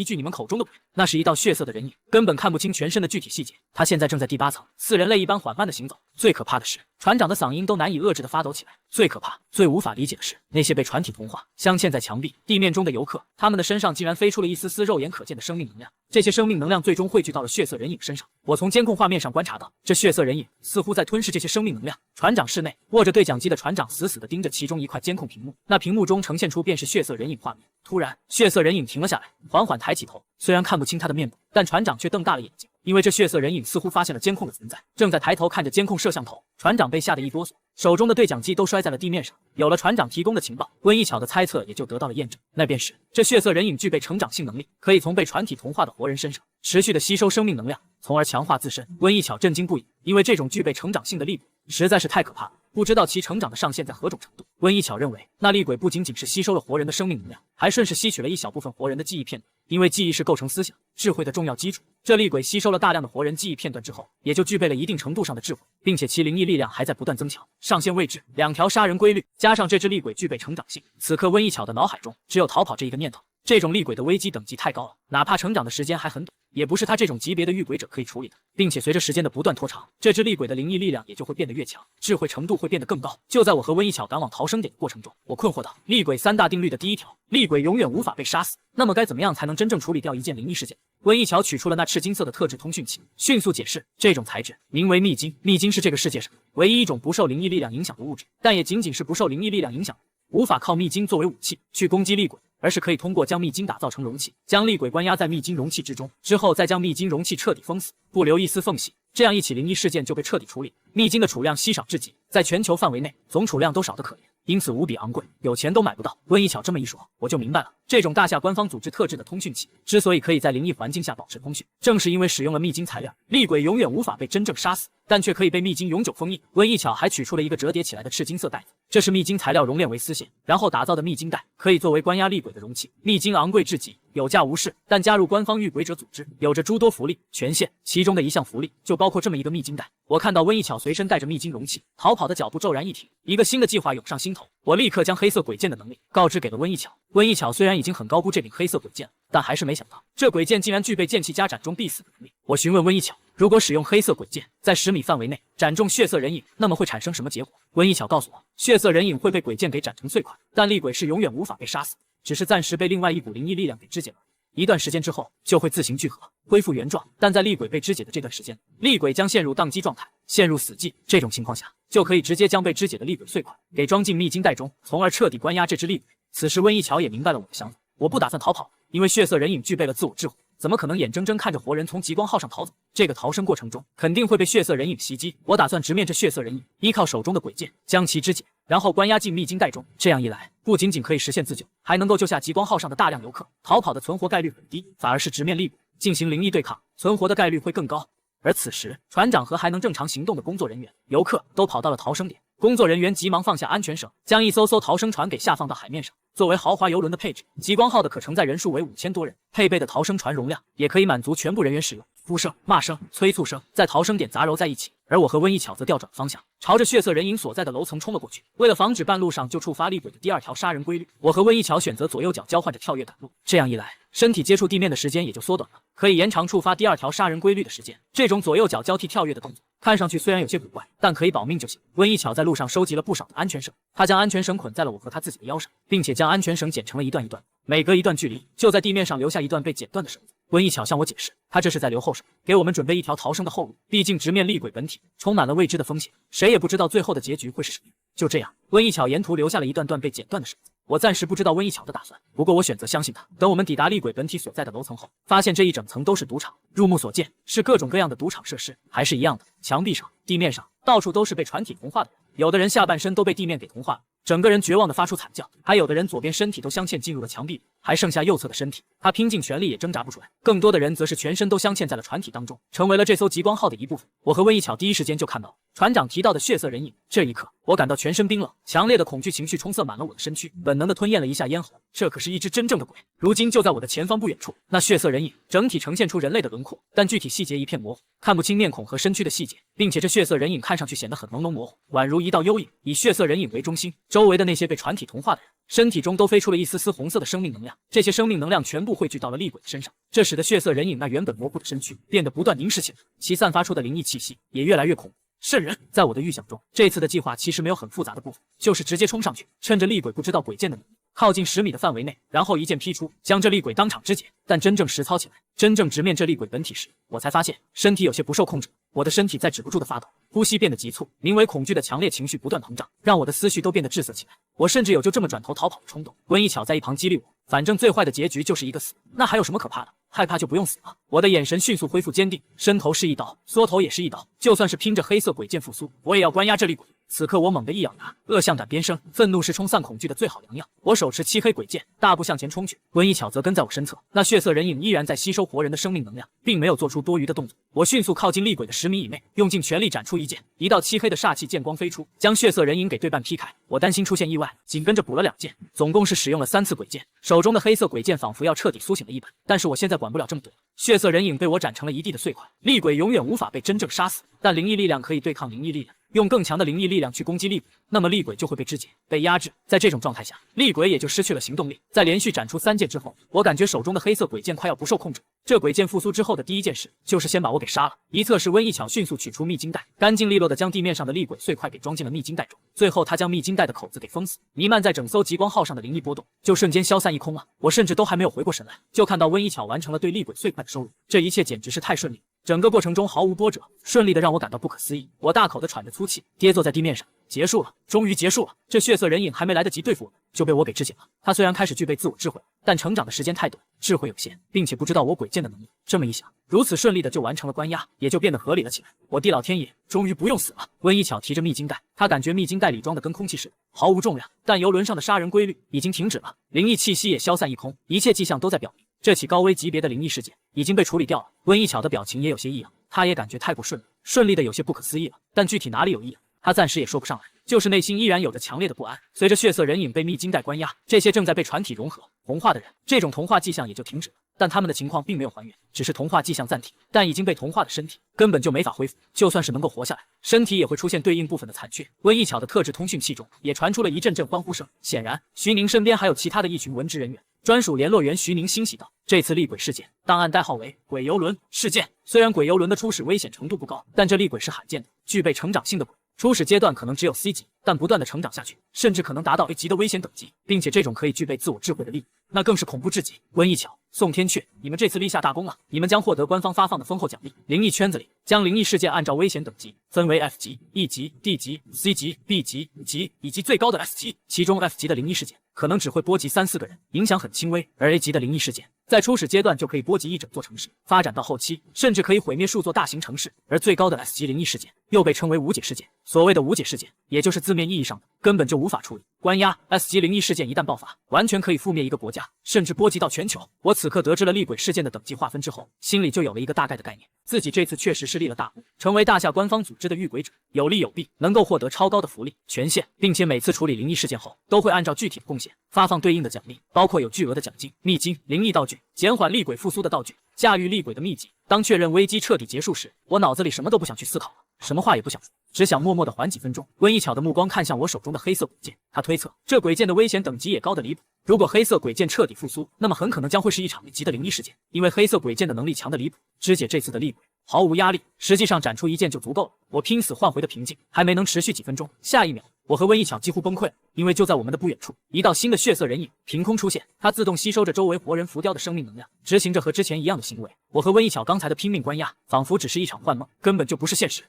具你们口中的鬼，那是一道血色的人影，根本看不清全身的具体细节。他现在正在第8层，似人类一般缓慢的行走。最可怕的是，船长的嗓音都难以遏制的发抖起来。最可怕、最无法理解的是，那些被船体同化、镶嵌在墙壁、地面中的游客，他们的身上竟然飞出了一丝丝肉眼可见的生命能量。这些生命能量最终汇聚到了血色人影身上。我从监控画面上观察到，这血色人影似乎在吞噬这些生命能量。船长室内握着对讲机的船长死死地盯着其中一块监控屏幕，那屏幕中呈现出便是血色人影画面。突然，血色人影停了下来，缓缓抬起头，虽然看不清他的面部，但船长却瞪大了眼睛，因为这血色人影似乎发现了监控的存在，正在抬头看着监控摄像头。船长被吓得一哆嗦，手中的对讲机都摔在了地面上。有了船长提供的情报，温一巧的猜测也就得到了验证，那便是这血色人影具备成长性能力，可以从被船体同化的活人身上持续的吸收生命能量，从而强化自身。温一巧震惊不已，因为这种具备成长性的厉鬼实在是太可怕了，不知道其成长的上限在何种程度。温一巧认为，那厉鬼不仅仅是吸收了活人的生命能量，还顺势吸取了一小部分活人的记忆片段，因为记忆是构成思想、智慧的重要基础。这厉鬼吸收了大量的活人记忆片段之后，也就具备了一定程度上的智慧，并且其灵异力量还在不断增强，上限未知。2条杀人规律加上这只厉鬼具备成长性，此刻温一巧的脑海中只有逃跑这一个念头。这种厉鬼的危机等级太高了，哪怕成长的时间还很短，也不是他这种级别的遇鬼者可以处理的，并且随着时间的不断拖长，这只厉鬼的灵异力量也就会变得越强，智慧程度会变得更高。就在我和温一巧赶往逃生点的过程中，我困惑道：厉鬼3大定律的第1条，厉鬼永远无法被杀死，那么该怎么样才能真正处理掉一件灵异事件？温一巧取出了那赤金色的特制通讯器，迅速解释，这种材质名为秘金，秘金是这个世界上唯一一种不受灵异力量影响的物质，但也仅仅是不受灵异力量影响，无法靠秘金作为武器去攻击厉鬼，而是可以通过将秘金打造成容器，将厉鬼关押在秘金容器之中，之后再将秘金容器彻底封死，不留一丝缝隙，这样一起灵异事件就被彻底处理。秘金的储量稀少至极，在全球范围内总储量都少得可怜，因此无比昂贵，有钱都买不到。温一巧这么一说，我就明白了，这种大夏官方组织特制的通讯器之所以可以在灵异环境下保持通讯，正是因为使用了秘金材料。厉鬼永远无法被真正杀死，但却可以被秘金永久封印。温一巧还取出了一个折叠起来的赤金色袋子，这是秘金材料熔炼为丝线，然后打造的秘金袋，可以作为关押厉鬼的容器。秘金昂贵至极，有价无市，但加入官方遇鬼者组织有着诸多福利权限，其中的一项福利就包括这么一个秘金袋。我看到温一巧随身带着秘金容器逃跑的脚步骤然一停，一个新的计划涌上心头，我立刻将黑色鬼剑的能力告知给了温一巧。温一巧虽然已经很高估这柄黑色鬼剑，但还是没想到这鬼剑竟然具备剑气加斩中必死的能力。我询问温一巧，如果使用黑色鬼剑在10米范围内斩中血色人影，那么会产生什么结果？温一巧告诉我，血色人影会被鬼剑给斩成碎块，但厉鬼是永远无法被杀死，只是暂时被另外一股灵异力量给肢解了。一段时间之后就会自行聚合，恢复原状。但在厉鬼被肢解的这段时间，厉鬼将陷入宕机状态，陷入死寂。这种情况下，就可以直接将被肢解的厉鬼碎块给装进秘金袋中，从而彻底关押这只厉鬼。此时温一桥也明白了我的想法，我不打算逃跑，因为血色人影具备了自我智慧，怎么可能眼睁睁看着活人从极光号上逃走？这个逃生过程中肯定会被血色人影袭击。我打算直面这血色人影，依靠手中的鬼剑将其肢解，然后关押进秘金袋中。这样一来，不仅仅可以实现自救，还能够救下极光号上的大量游客。逃跑的存活概率很低，反而是直面厉鬼进行灵异对抗，存活的概率会更高。而此时，船长和还能正常行动的工作人员、游客都跑到了逃生点。工作人员急忙放下安全绳，将一艘艘逃生船给下放到海面上。作为豪华游轮的配置，极光号的可承载人数为5000多人，配备的逃生船容量也可以满足全部人员使用。呼声、骂声、催促声在逃生点杂糅在一起，而我和温一巧则调转方向，朝着血色人影所在的楼层冲了过去。为了防止半路上就触发厉鬼的第二条杀人规律，我和温一巧选择左右脚交换着跳跃赶路。这样一来，身体接触地面的时间也就缩短了，可以延长触发第二条杀人规律的时间。这种左右脚交替跳跃的动作，看上去虽然有些古怪，但可以保命就行。温一巧在路上收集了不少的安全绳，他将安全绳捆在了我和他自己的腰上，并且将安全绳剪成了一段一段，每隔一段距离就在地面上留下一段被剪断的绳子。温一巧向我解释，他这是在留后手，给我们准备一条逃生的后路。毕竟直面厉鬼本体，充满了未知的风险，谁也不知道最后的结局会是什么。就这样，温一巧沿途留下了一段段被剪断的绳子。我暂时不知道温一巧的打算，不过我选择相信他。等我们抵达厉鬼本体所在的楼层后，发现这一整层都是赌场，入目所见是各种各样的赌场设施，还是一样的，墙壁上、地面上到处都是被船体同化的人，有的人下半身都被地面给同化了，整个人绝望地发出惨叫，还有的人左边身体都镶嵌进入了墙壁里，还剩下右侧的身体，他拼尽全力也挣扎不出来。更多的人则是全身都镶嵌在了船体当中，成为了这艘极光号的一部分。我和温一巧第一时间就看到船长提到的血色人影，这一刻我感到全身冰冷，强烈的恐惧情绪冲塞满了我的身躯，本能地吞咽了一下咽喉。这可是一只真正的鬼，如今就在我的前方不远处。那血色人影整体呈现出人类的轮廓，但具体细节一片模糊，看不清面孔和身躯的细节，并且这血色人影看上去显得很朦胧模糊，宛如一道幽影。以血色人影为中心，周围的那些被船体同化的人，身体中都飞出了一丝丝红色的生命能量，这些生命能量全部汇聚到了厉鬼的身上，这使得血色人影那原本模糊的身躯变得不断凝实起来，其散发出的灵异气息也越来越恐怖。瘆人。在我的预想中，这次的计划其实没有很复杂的部分，就是直接冲上去，趁着厉鬼不知道鬼剑的能力，靠近10米的范围内，然后一剑劈出，将这厉鬼当场肢解。但真正实操起来，真正直面这厉鬼本体时，我才发现身体有些不受控制，我的身体在止不住的发抖，呼吸变得急促，名为恐惧的强烈情绪不断膨胀，让我的思绪都变得滞涩起来。我甚至有就这么转头逃跑的冲动。温一巧在一旁激励我，反正最坏的结局就是一个死，那还有什么可怕的？害怕就不用死了。我的眼神迅速恢复坚定，伸头是一刀，缩头也是一刀，就算是拼着黑色鬼剑复苏，我也要关押这厉鬼。此刻我猛地一咬牙，恶向胆边生，愤怒是冲散恐惧的最好良药。我手持漆黑鬼剑，大步向前冲去，温一巧则跟在我身侧。那血色人影依然在吸收活人的生命能量，并没有做出多余的动作。我迅速靠近厉鬼的10米以内，用尽全力斩出一剑，一道漆黑的煞气剑光飞出，将血色人影给对半劈开。我担心出现意外，紧跟着补了2剑，总共是使用了3次鬼剑。手中的黑色鬼剑仿佛要彻底苏醒了一般，但是我现在管不了这么多。血色人影被我斩成了一地的碎块，厉鬼永远无法被真正杀死，但灵异力量可以对抗灵异力量，用更强的灵异力量去攻击厉鬼，那么厉鬼就会被肢解、被压制。在这种状态下，厉鬼也就失去了行动力。在连续斩出3剑之后，我感觉手中的黑色鬼剑快要不受控制。这鬼剑复苏之后的第一件事，就是先把我给杀了。一侧是温一巧迅速取出秘金袋，干净利落的将地面上的厉鬼碎块给装进了秘金袋中。最后，他将秘金袋的口子给封死，弥漫在整艘极光号上的灵异波动就瞬间消散一空了。我甚至都还没有回过神来，就看到温一巧完成了对厉鬼碎块的收入。这一切简直是太顺利，整个过程中毫无波折，顺利的让我感到不可思议。我大口的喘着粗气，跌坐在地面上。结束了，终于结束了。这血色人影还没来得及对付我们，就被我给肢解了。他虽然开始具备自我智慧，但成长的时间太短，智慧有限，并且不知道我鬼剑的能力。这么一想，如此顺利的就完成了关押，也就变得合理了起来。我地老天爷，终于不用死了。温一巧提着秘金袋，他感觉秘金袋里装的跟空气似的，毫无重量，但游轮上的杀人规律已经停止了，灵异气息也消散一空，一切迹象都在表明这起高危级别的灵异事件已经被处理掉了。温一巧的表情也有些异样，他也感觉太过顺了，顺利的有些不可思议了，但具体哪里有异样，他暂时也说不上来，就是内心依然有着强烈的不安。随着血色人影被秘金袋关押，这些正在被船体融合、同化的人，这种同化迹象也就停止了。但他们的情况并没有还原，只是同化迹象暂停，但已经被同化的身体根本就没法恢复，就算是能够活下来，身体也会出现对应部分的残缺。温一巧的特制通讯器中也传出了一阵阵欢呼声，显然徐宁身边还有其他的一群文职人员。专属联络员徐宁欣喜道：“这次厉鬼事件档案代号为鬼游轮事件。虽然鬼游轮的出使危险程度不高，但这厉鬼是罕见的，具备成长性的鬼。初始阶段可能只有 C 级，但不断的成长下去，甚至可能达到 A 级的危险等级，并且这种可以具备自我智慧的力，那更是恐怖至极。温一巧、宋天阙，你们这次立下大功了，你们将获得官方发放的丰厚奖励。灵异圈子里将灵异事件按照危险等级分为 F 级、E 级、D 级、C 级、B 级、乙级以及最高的 S 级，其中 F 级的灵异事件可能只会波及3、4个人，影响很轻微，而 A 级的灵异事件在初始阶段就可以波及一整座城市，发展到后期甚至可以毁灭数座大型城市。而最高的 S 级灵异事件又被称为无解事件。所谓的无解事件，也就是字面意义上的根本就无法处理。关押 S 级灵异事件一旦爆发，完全可以覆灭一个国家，甚至波及到全球。我此刻得知了厉鬼事件的等级划分之后，心里就有了一个大概的概念，自己这次确实是立了大功，成为大夏官方组织的遇鬼者，有利有弊，能够获得超高的福利权限，并且每次处理灵异事件后，都会按照具体的贡献发放对应的奖励，包括有巨额的奖金、秘金、灵异道具、减缓厉鬼复苏的道具、驾驭厉鬼的秘籍。当确认危机彻底结束时，我脑子里什么都不想去思考了，什么话也不想说，只想默默地缓几分钟。温一巧的目光看向我手中的黑色鬼剑，他推测这鬼剑的危险等级也高得离谱。如果黑色鬼剑彻底复苏，那么很可能将会是一场1级的灵异事件，因为黑色鬼剑的能力强得离谱。肢解这次的厉鬼毫无压力，实际上斩出一剑就足够了。我拼死换回的平静还没能持续几分钟，下一秒我和温一巧几乎崩溃了，因为就在我们的不远处，一道新的血色人影凭空出现，它自动吸收着周围活人浮雕的生命能量，执行着和之前一样的行为。我和温一巧刚才的拼命关押，仿佛只是一场幻梦，根本就不是现实。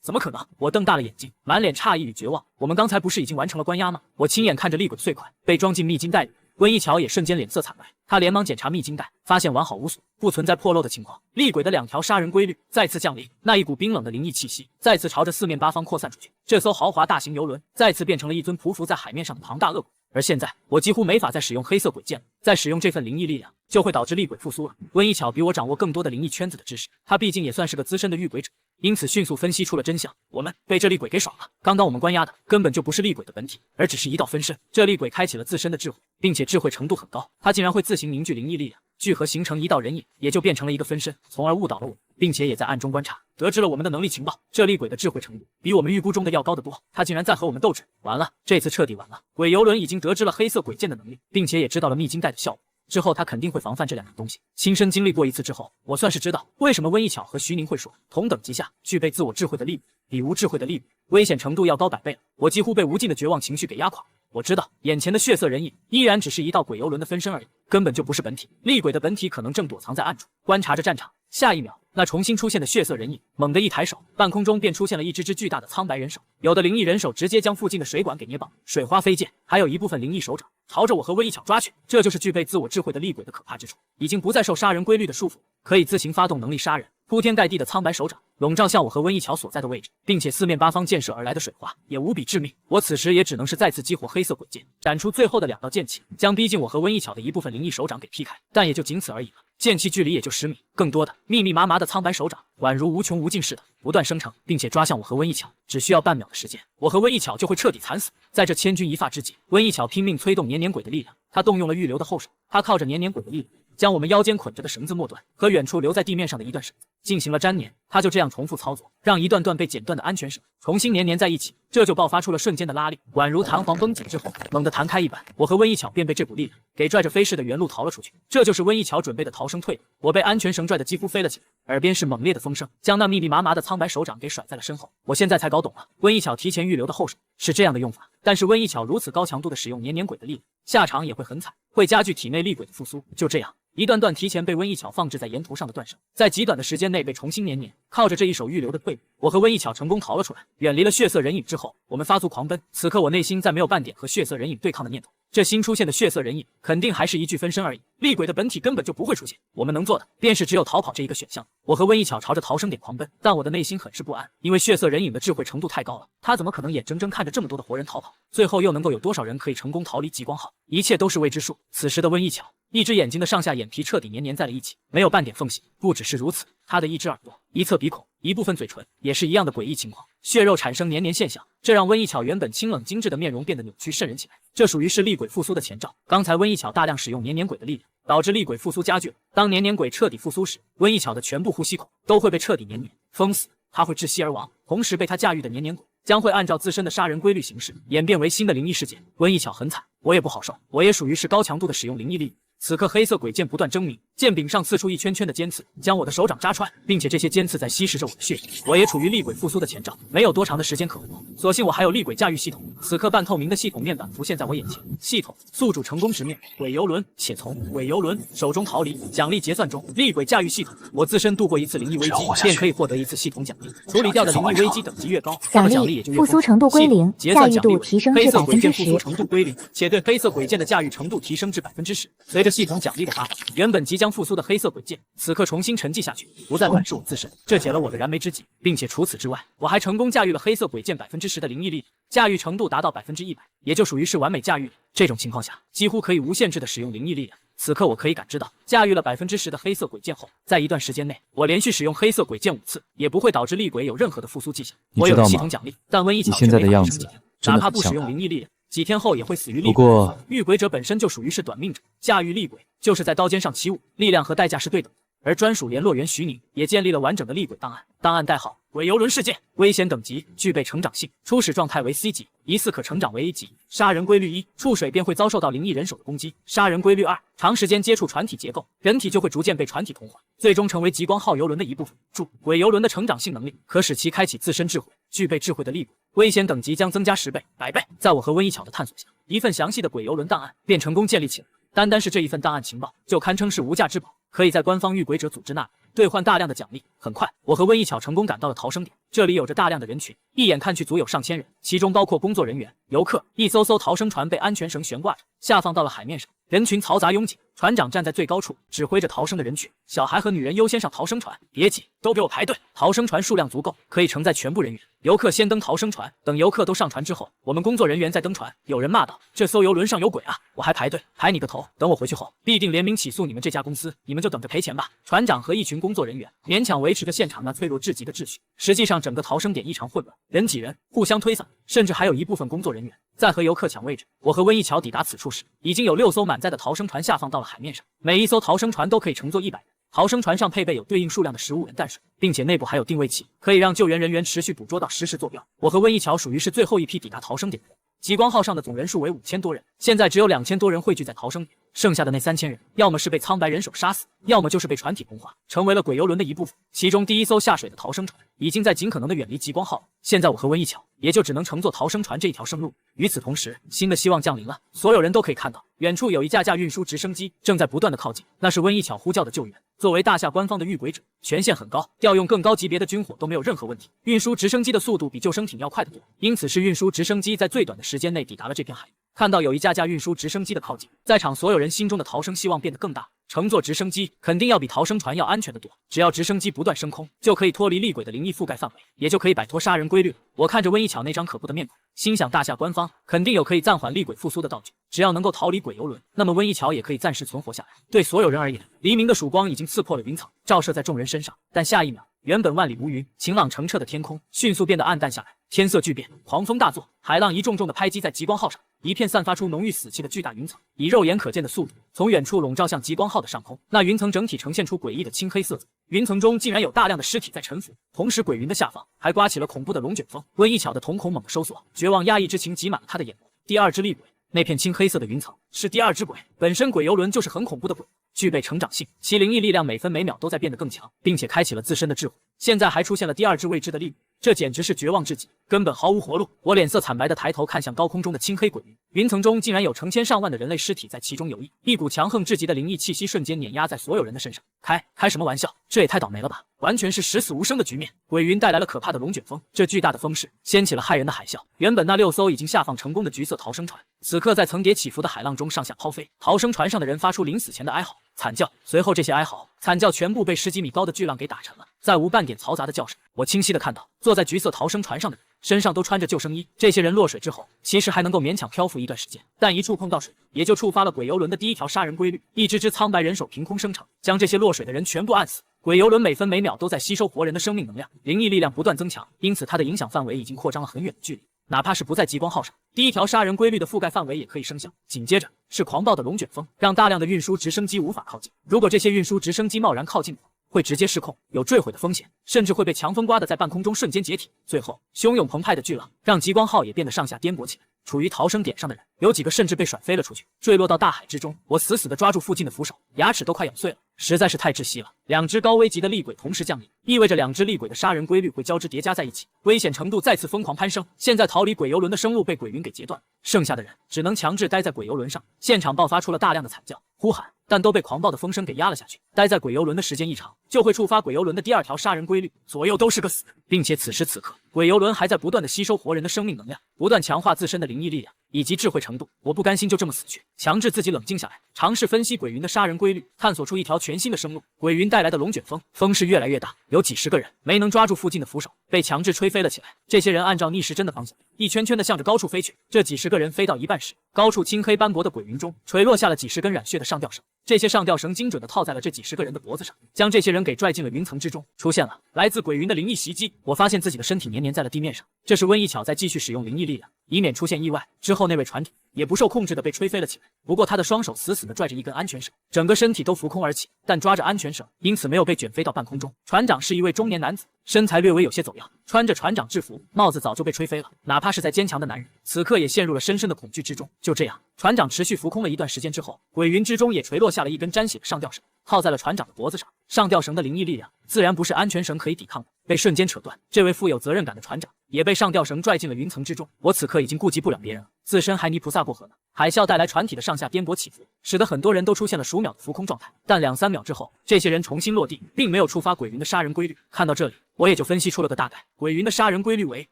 怎么可能？我瞪大了眼睛，满脸诧异与绝望。我们刚才不是已经完成了关押吗？我亲眼看着厉鬼碎块被装进秘金袋里。温一巧也瞬间脸色惨白，他连忙检查秘金袋，发现完好无损，不存在破漏的情况。厉鬼的2条杀人规律再次降临，那一股冰冷的灵异气息再次朝着四面八方扩散出去。这艘豪华大型游轮再次变成了一尊匍匐在海面上的庞大恶鬼。而现在，我几乎没法再使用黑色鬼剑了，再使用这份灵异力量，就会导致厉鬼复苏了。温一巧比我掌握更多的灵异圈子的知识，他毕竟也算是个资深的遇鬼者，因此迅速分析出了真相。我们被这厉鬼给耍了，刚刚我们关押的根本就不是厉鬼的本体，而只是一道分身。这厉鬼开启了自身的智慧，并且智慧程度很高，他竟然会自行凝聚灵异力量，聚合形成一道人影，也就变成了一个分身，从而误导了我，并且也在暗中观察，得知了我们的能力情报。这厉鬼的智慧程度比我们预估中的要高得多，他竟然在和我们斗智。完了，这次彻底完了。鬼游轮已经得知了黑色鬼剑的能力，并且也知道了秘金袋的效果，之后他肯定会防范这2样东西。亲身经历过一次之后，我算是知道为什么温一巧和徐宁会说同等级下具备自我智慧的厉鬼比无智慧的厉鬼危险程度要高100倍了。我几乎被无尽的绝望情绪给压垮。我知道眼前的血色人影依然只是一道鬼游轮的分身而已，根本就不是本体。厉鬼的本体可能正躲藏在暗处，观察着战场。下一秒，那重新出现的血色人影猛地一抬手，半空中便出现了一只巨大的苍白人手，有的灵异人手直接将附近的水管给捏爆，水花飞溅，还有一部分灵异手掌朝着我和温一巧抓去。这就是具备自我智慧的厉鬼的可怕之处，已经不再受杀人规律的束缚，可以自行发动能力杀人。铺天盖地的苍白手掌笼罩向我和温一巧所在的位置，并且四面八方溅射而来的水花也无比致命。我此时也只能是再次激活黑色鬼剑，斩出最后的2道剑气，将逼近我和温一巧的一部分灵异手掌给劈开，但也就仅此而已了。剑气距离也就10米，更多的密密麻麻的苍白手掌宛如无穷无尽似的不断生成，并且抓向我和温一巧，只需要半秒的时间，我和温一巧就会彻底惨死。在这千钧一发之际，温一巧拼命催动黏黏鬼的力量，他动用了预留的后手，他靠着黏黏鬼的力量将我们腰间捆着的绳子末端和远处留在地面上的一段绳子进行了粘连，他就这样重复操作，让一段段被剪断的安全绳重新粘在一起，这就爆发出了瞬间的拉力，宛如弹簧绷紧之后猛地弹开一般。我和温一巧便被这股力量给拽着飞似的原路逃了出去，这就是温一巧准备的逃生退路。我被安全绳拽得几乎飞了起来，耳边是猛烈的风声，将那密密麻麻的苍白手掌给甩在了身后。我现在才搞懂了，温一巧提前预留的后手是这样的用法，但是温一巧如此高强度的使用黏黏鬼的力量，下场也会很惨，会加剧体内厉鬼的复苏。就这样，一段段提前被温一巧放置在沿途上的断绳，在极短的时间内被重新粘连。靠着这一手预留的退路，我和温一巧成功逃了出来，远离了血色人影之后，我们发足狂奔。此刻我内心再没有半点和血色人影对抗的念头，这新出现的血色人影肯定还是一具分身而已，厉鬼的本体根本就不会出现。我们能做的便是只有逃跑这一个选项。我和温一巧朝着逃生点狂奔，但我的内心很是不安，因为血色人影的智慧程度太高了，他怎么可能眼睁睁看着这么多的活人逃跑？最后又能够有多少人可以成功逃离极光号？一切都是未知数。此时的温一巧，一只眼睛的上下眼皮彻底粘在了一起，没有半点缝隙。不只是如此，他的一只耳朵、一侧鼻孔、一部分嘴唇也是一样的诡异情况，血肉产生黏现象，这让温一巧原本清冷精致的面容变得扭曲瘆人起来。这属于是厉鬼复苏的前兆。刚才温一巧大量使用黏鬼的力量，导致厉鬼复苏加剧了。当黏鬼彻底复苏时，温一巧的全部呼吸孔都会被彻底粘封死，他会窒息而亡。同时被他驾驭的黏鬼将会按照自身的杀人规律行事，演变为新的灵异事件。温一巧很惨，我也不好受，我也属于是高强度的使用灵异力。此刻黑色鬼剑不断狰狞，剑柄上刺出一圈圈的尖刺，将我的手掌扎穿，并且这些尖刺在吸食着我的血液。我也处于厉鬼复苏的前兆，没有多长的时间可活。所幸我还有厉鬼驾驭系统。此刻半透明的系统面板浮现在我眼前，系统宿主成功直面鬼游轮，且从鬼游轮手中逃离，奖励结算中。厉鬼驾驭系统，我自身度过一次灵异危机，便可以获得一次系统奖励。处理掉的灵异危机等级越高，那么奖励也就越高。复苏程度归零，驾驭度提升至黑色鬼剑10%。复苏程度归零，且对黑色鬼剑的驾驭程度提升至10%。随着系统奖励的发放，原本即将复苏的黑色鬼剑，此刻重新沉寂下去，不再管是我自身，这解了我的燃眉之急，并且除此之外，我还成功驾驭了黑色鬼剑10%的灵异力，驾驭程度达到100%，也就属于是完美驾驭。这种情况下，几乎可以无限制的使用灵异力量。此刻我可以感知到，驾驭了10%的黑色鬼剑后，在一段时间内，我连续使用黑色鬼剑5次，也不会导致厉鬼有任何的复苏迹象。我有了系统奖励，但瘟疫巧却没法提升几天，哪怕不使用灵异力量，几天后也会死于厉鬼。不过，遇鬼者本身就属于是短命者，驾驭厉鬼就是在刀尖上起舞，力量和代价是对等的。而专属联络员徐宁也建立了完整的厉鬼档案，档案代号鬼游轮事件，危险等级具备成长性，初始状态为 C 级，疑似可成长为 A 级。杀人规律1，触水便会遭受到灵异人手的攻击。杀人规律2，长时间接触船体结构，人体就会逐渐被船体同化，最终成为极光号游轮的一部分。注：鬼游轮的成长性能力可使其开启自身智慧，具备智慧的厉鬼，危险等级将增加10倍、100倍。在我和温一巧的探索下，一份详细的鬼游轮档案便成功建立起来。单单是这一份档案情报，就堪称是无价之宝，可以在官方遇鬼者组织那里兑换大量的奖励。很快，我和温一巧成功赶到了逃生点，这里有着大量的人群，一眼看去足有上千人，其中包括工作人员、游客。一艘艘逃生船被安全绳悬挂着，下放到了海面上，人群嘈杂拥挤。船长站在最高处，指挥着逃生的人群，小孩和女人优先上逃生船，别挤，都给我排队。逃生船数量足够，可以承载全部人员。游客先登逃生船，等游客都上船之后，我们工作人员再登船。有人骂道：“这艘游轮上有鬼啊！我还排队，排你个头！等我回去后，必定联名起诉你们这家公司，你们就等着赔钱吧。”船长和一群工作人员勉强维持着现场那脆弱至极的秩序。实际上，整个逃生点异常混乱，人挤人，互相推搡，甚至还有一部分工作人员在和游客抢位置。我和温一巧抵达此处时，已经有6艘满载的逃生船下放到了海面上，每一艘逃生船都可以乘坐100人。逃生船上配备有对应数量的食物跟淡水，并且内部还有定位器，可以让救援人员持续捕捉到实时坐标。我和温一巧属于是最后一批抵达逃生点的人。极光号上的总人数为5000多人，现在只有2000多人汇聚在逃生点，剩下的那3000人，要么是被苍白人手杀死，要么就是被船体同化，成为了鬼游轮的一部分。其中第一艘下水的逃生船已经在尽可能的远离极光号，现在我和温一巧也就只能乘坐逃生船这一条生路。与此同时，新的希望降临了，所有人都可以看到，远处有一架运输直升机正在不断的靠近，那是温一巧呼叫的救援。作为大夏官方的遇鬼者，权限很高，调用更高级别的军火都没有任何问题。运输直升机的速度比救生艇要快得多，因此是运输直升机在最短的时间内抵达了这片海域。看到有一架运输直升机的靠近，在场所有人心中的逃生希望变得更大。乘坐直升机肯定要比逃生船要安全得多，只要直升机不断升空，就可以脱离厉鬼的灵异覆盖范围，也就可以摆脱杀人规律了。我看着温一巧那张可怖的面孔，心想大夏官方肯定有可以暂缓厉鬼复苏的道具，只要能够逃离鬼游轮，那么温一巧也可以暂时存活下来。对所有人而言，黎明的曙光已经刺破了云层，照射在众人身上，但下一秒，原本万里无云、晴朗澄澈的天空迅速变得暗淡下来，天色巨变，狂风大作，海浪一重重的拍击在极光号上，一片散发出浓郁死气的巨大云层，以肉眼可见的速度从远处笼罩向极光号的上空。那云层整体呈现出诡异的青黑色泽，云层中竟然有大量的尸体在沉浮，同时鬼云的下方还刮起了恐怖的龙卷风。温一巧的瞳孔猛地收缩，绝望压抑之情挤满了他的眼眸。第二只厉鬼，那片青黑色的云层是第二只鬼，本身鬼游轮就是很恐怖的鬼，具备成长性，其灵异力量每分每秒都在变得更强，并且开启了自身的智慧。现在还出现了第二只未知的厉鬼，这简直是绝望至极，根本毫无活路。我脸色惨白的抬头看向高空中的青黑鬼云，云层中竟然有成千上万的人类尸体在其中游弋，一股强横至极的灵异气息瞬间碾压在所有人的身上。开什么玩笑，这也太倒霉了吧，完全是十死无生的局面。鬼云带来了可怕的龙卷风，这巨大的风势掀起了骇人的海啸。原本那6艘已经下放成功的橘色逃生船，此刻在层叠起伏的海浪中上下抛飞，逃生船上的人发出临死前的哀嚎惨叫，随后这些哀嚎惨叫全部被10几米高的巨浪给打沉了，再无半点嘈杂的叫声。我清晰的看到坐在橘色逃生船上的人身上都穿着救生衣，这些人落水之后其实还能够勉强漂浮一段时间，但一触碰到水也就触发了鬼游轮的第一条杀人规律，一只只苍白人手凭空生成，将这些落水的人全部按死。鬼游轮每分每秒都在吸收活人的生命能量，灵异力量不断增强，因此它的影响范围已经扩张了很远的距离，哪怕是不在极光号上，第一条杀人规律的覆盖范围也可以生效。紧接着是狂暴的龙卷风，让大量的运输直升机无法靠近，如果这些运输直升机贸然靠近的话，会直接失控，有坠毁的风险，甚至会被强风刮得在半空中瞬间解体。最后，汹涌澎湃的巨浪让极光号也变得上下颠簸起来。处于逃生点上的人，有几个甚至被甩飞了出去，坠落到大海之中。我死死地抓住附近的扶手，牙齿都快咬碎了，实在是太窒息了。2只高危级的厉鬼同时降临，意味着2只厉鬼的杀人规律会交织叠加在一起，危险程度再次疯狂攀升。现在逃离鬼游轮的生路被鬼云给截断，剩下的人只能强制待在鬼游轮上。现场爆发出了大量的惨叫、呼喊，但都被狂暴的风声给压了下去。待在鬼游轮的时间一长，就会触发鬼游轮的第2条杀人规律，左右都是个死。并且此时此刻，鬼游轮还在不断的吸收活人的生命能量，不断强化自身的灵异力量以及智慧程度。我不甘心就这么死去，强制自己冷静下来，尝试分析鬼云的杀人规律，探索出一条全新的生路。鬼云带来的龙卷风，风势越来越大，有几十个人没能抓住附近的扶手，被强制吹飞了起来。这些人按照逆时针的方向，一圈圈的向着高处飞去。这几十个人飞到一半时，高处青黑斑驳的鬼云中垂落下了几十根染血的上吊绳。这些上吊绳精准地套在了这几十个人的脖子上，将这些人给拽进了云层之中。出现了来自鬼云的灵异袭击，我发现自己的身体黏在了地面上。这时温一巧在继续使用灵异力量，以免出现意外。之后那位船体也不受控制地被吹飞了起来，不过他的双手死死地拽着一根安全绳，整个身体都浮空而起，但抓着安全绳，因此没有被卷飞到半空中。船长是一位中年男子，身材略微有些走样，穿着船长制服，帽子早就被吹飞了。哪怕是再坚强的男人，此刻也陷入了深深的恐惧之中。就这样，船长持续浮空了一段时间之后，鬼云之中也垂落下了一根沾血的上吊绳，套在了船长的脖子上。上吊绳的灵异力量自然不是安全绳可以抵抗的，被瞬间扯断。这位富有责任感的船长也被上吊绳拽进了云层之中。我此刻已经顾及不了别人了，自身还泥菩萨过河呢。海啸带来船体的上下颠簸起伏，使得很多人都出现了数秒的浮空状态，但2、3秒之后，这些人重新落地，并没有触发鬼云的杀人规律。看到这里，我也就分析出了个大概，鬼云的杀人规律为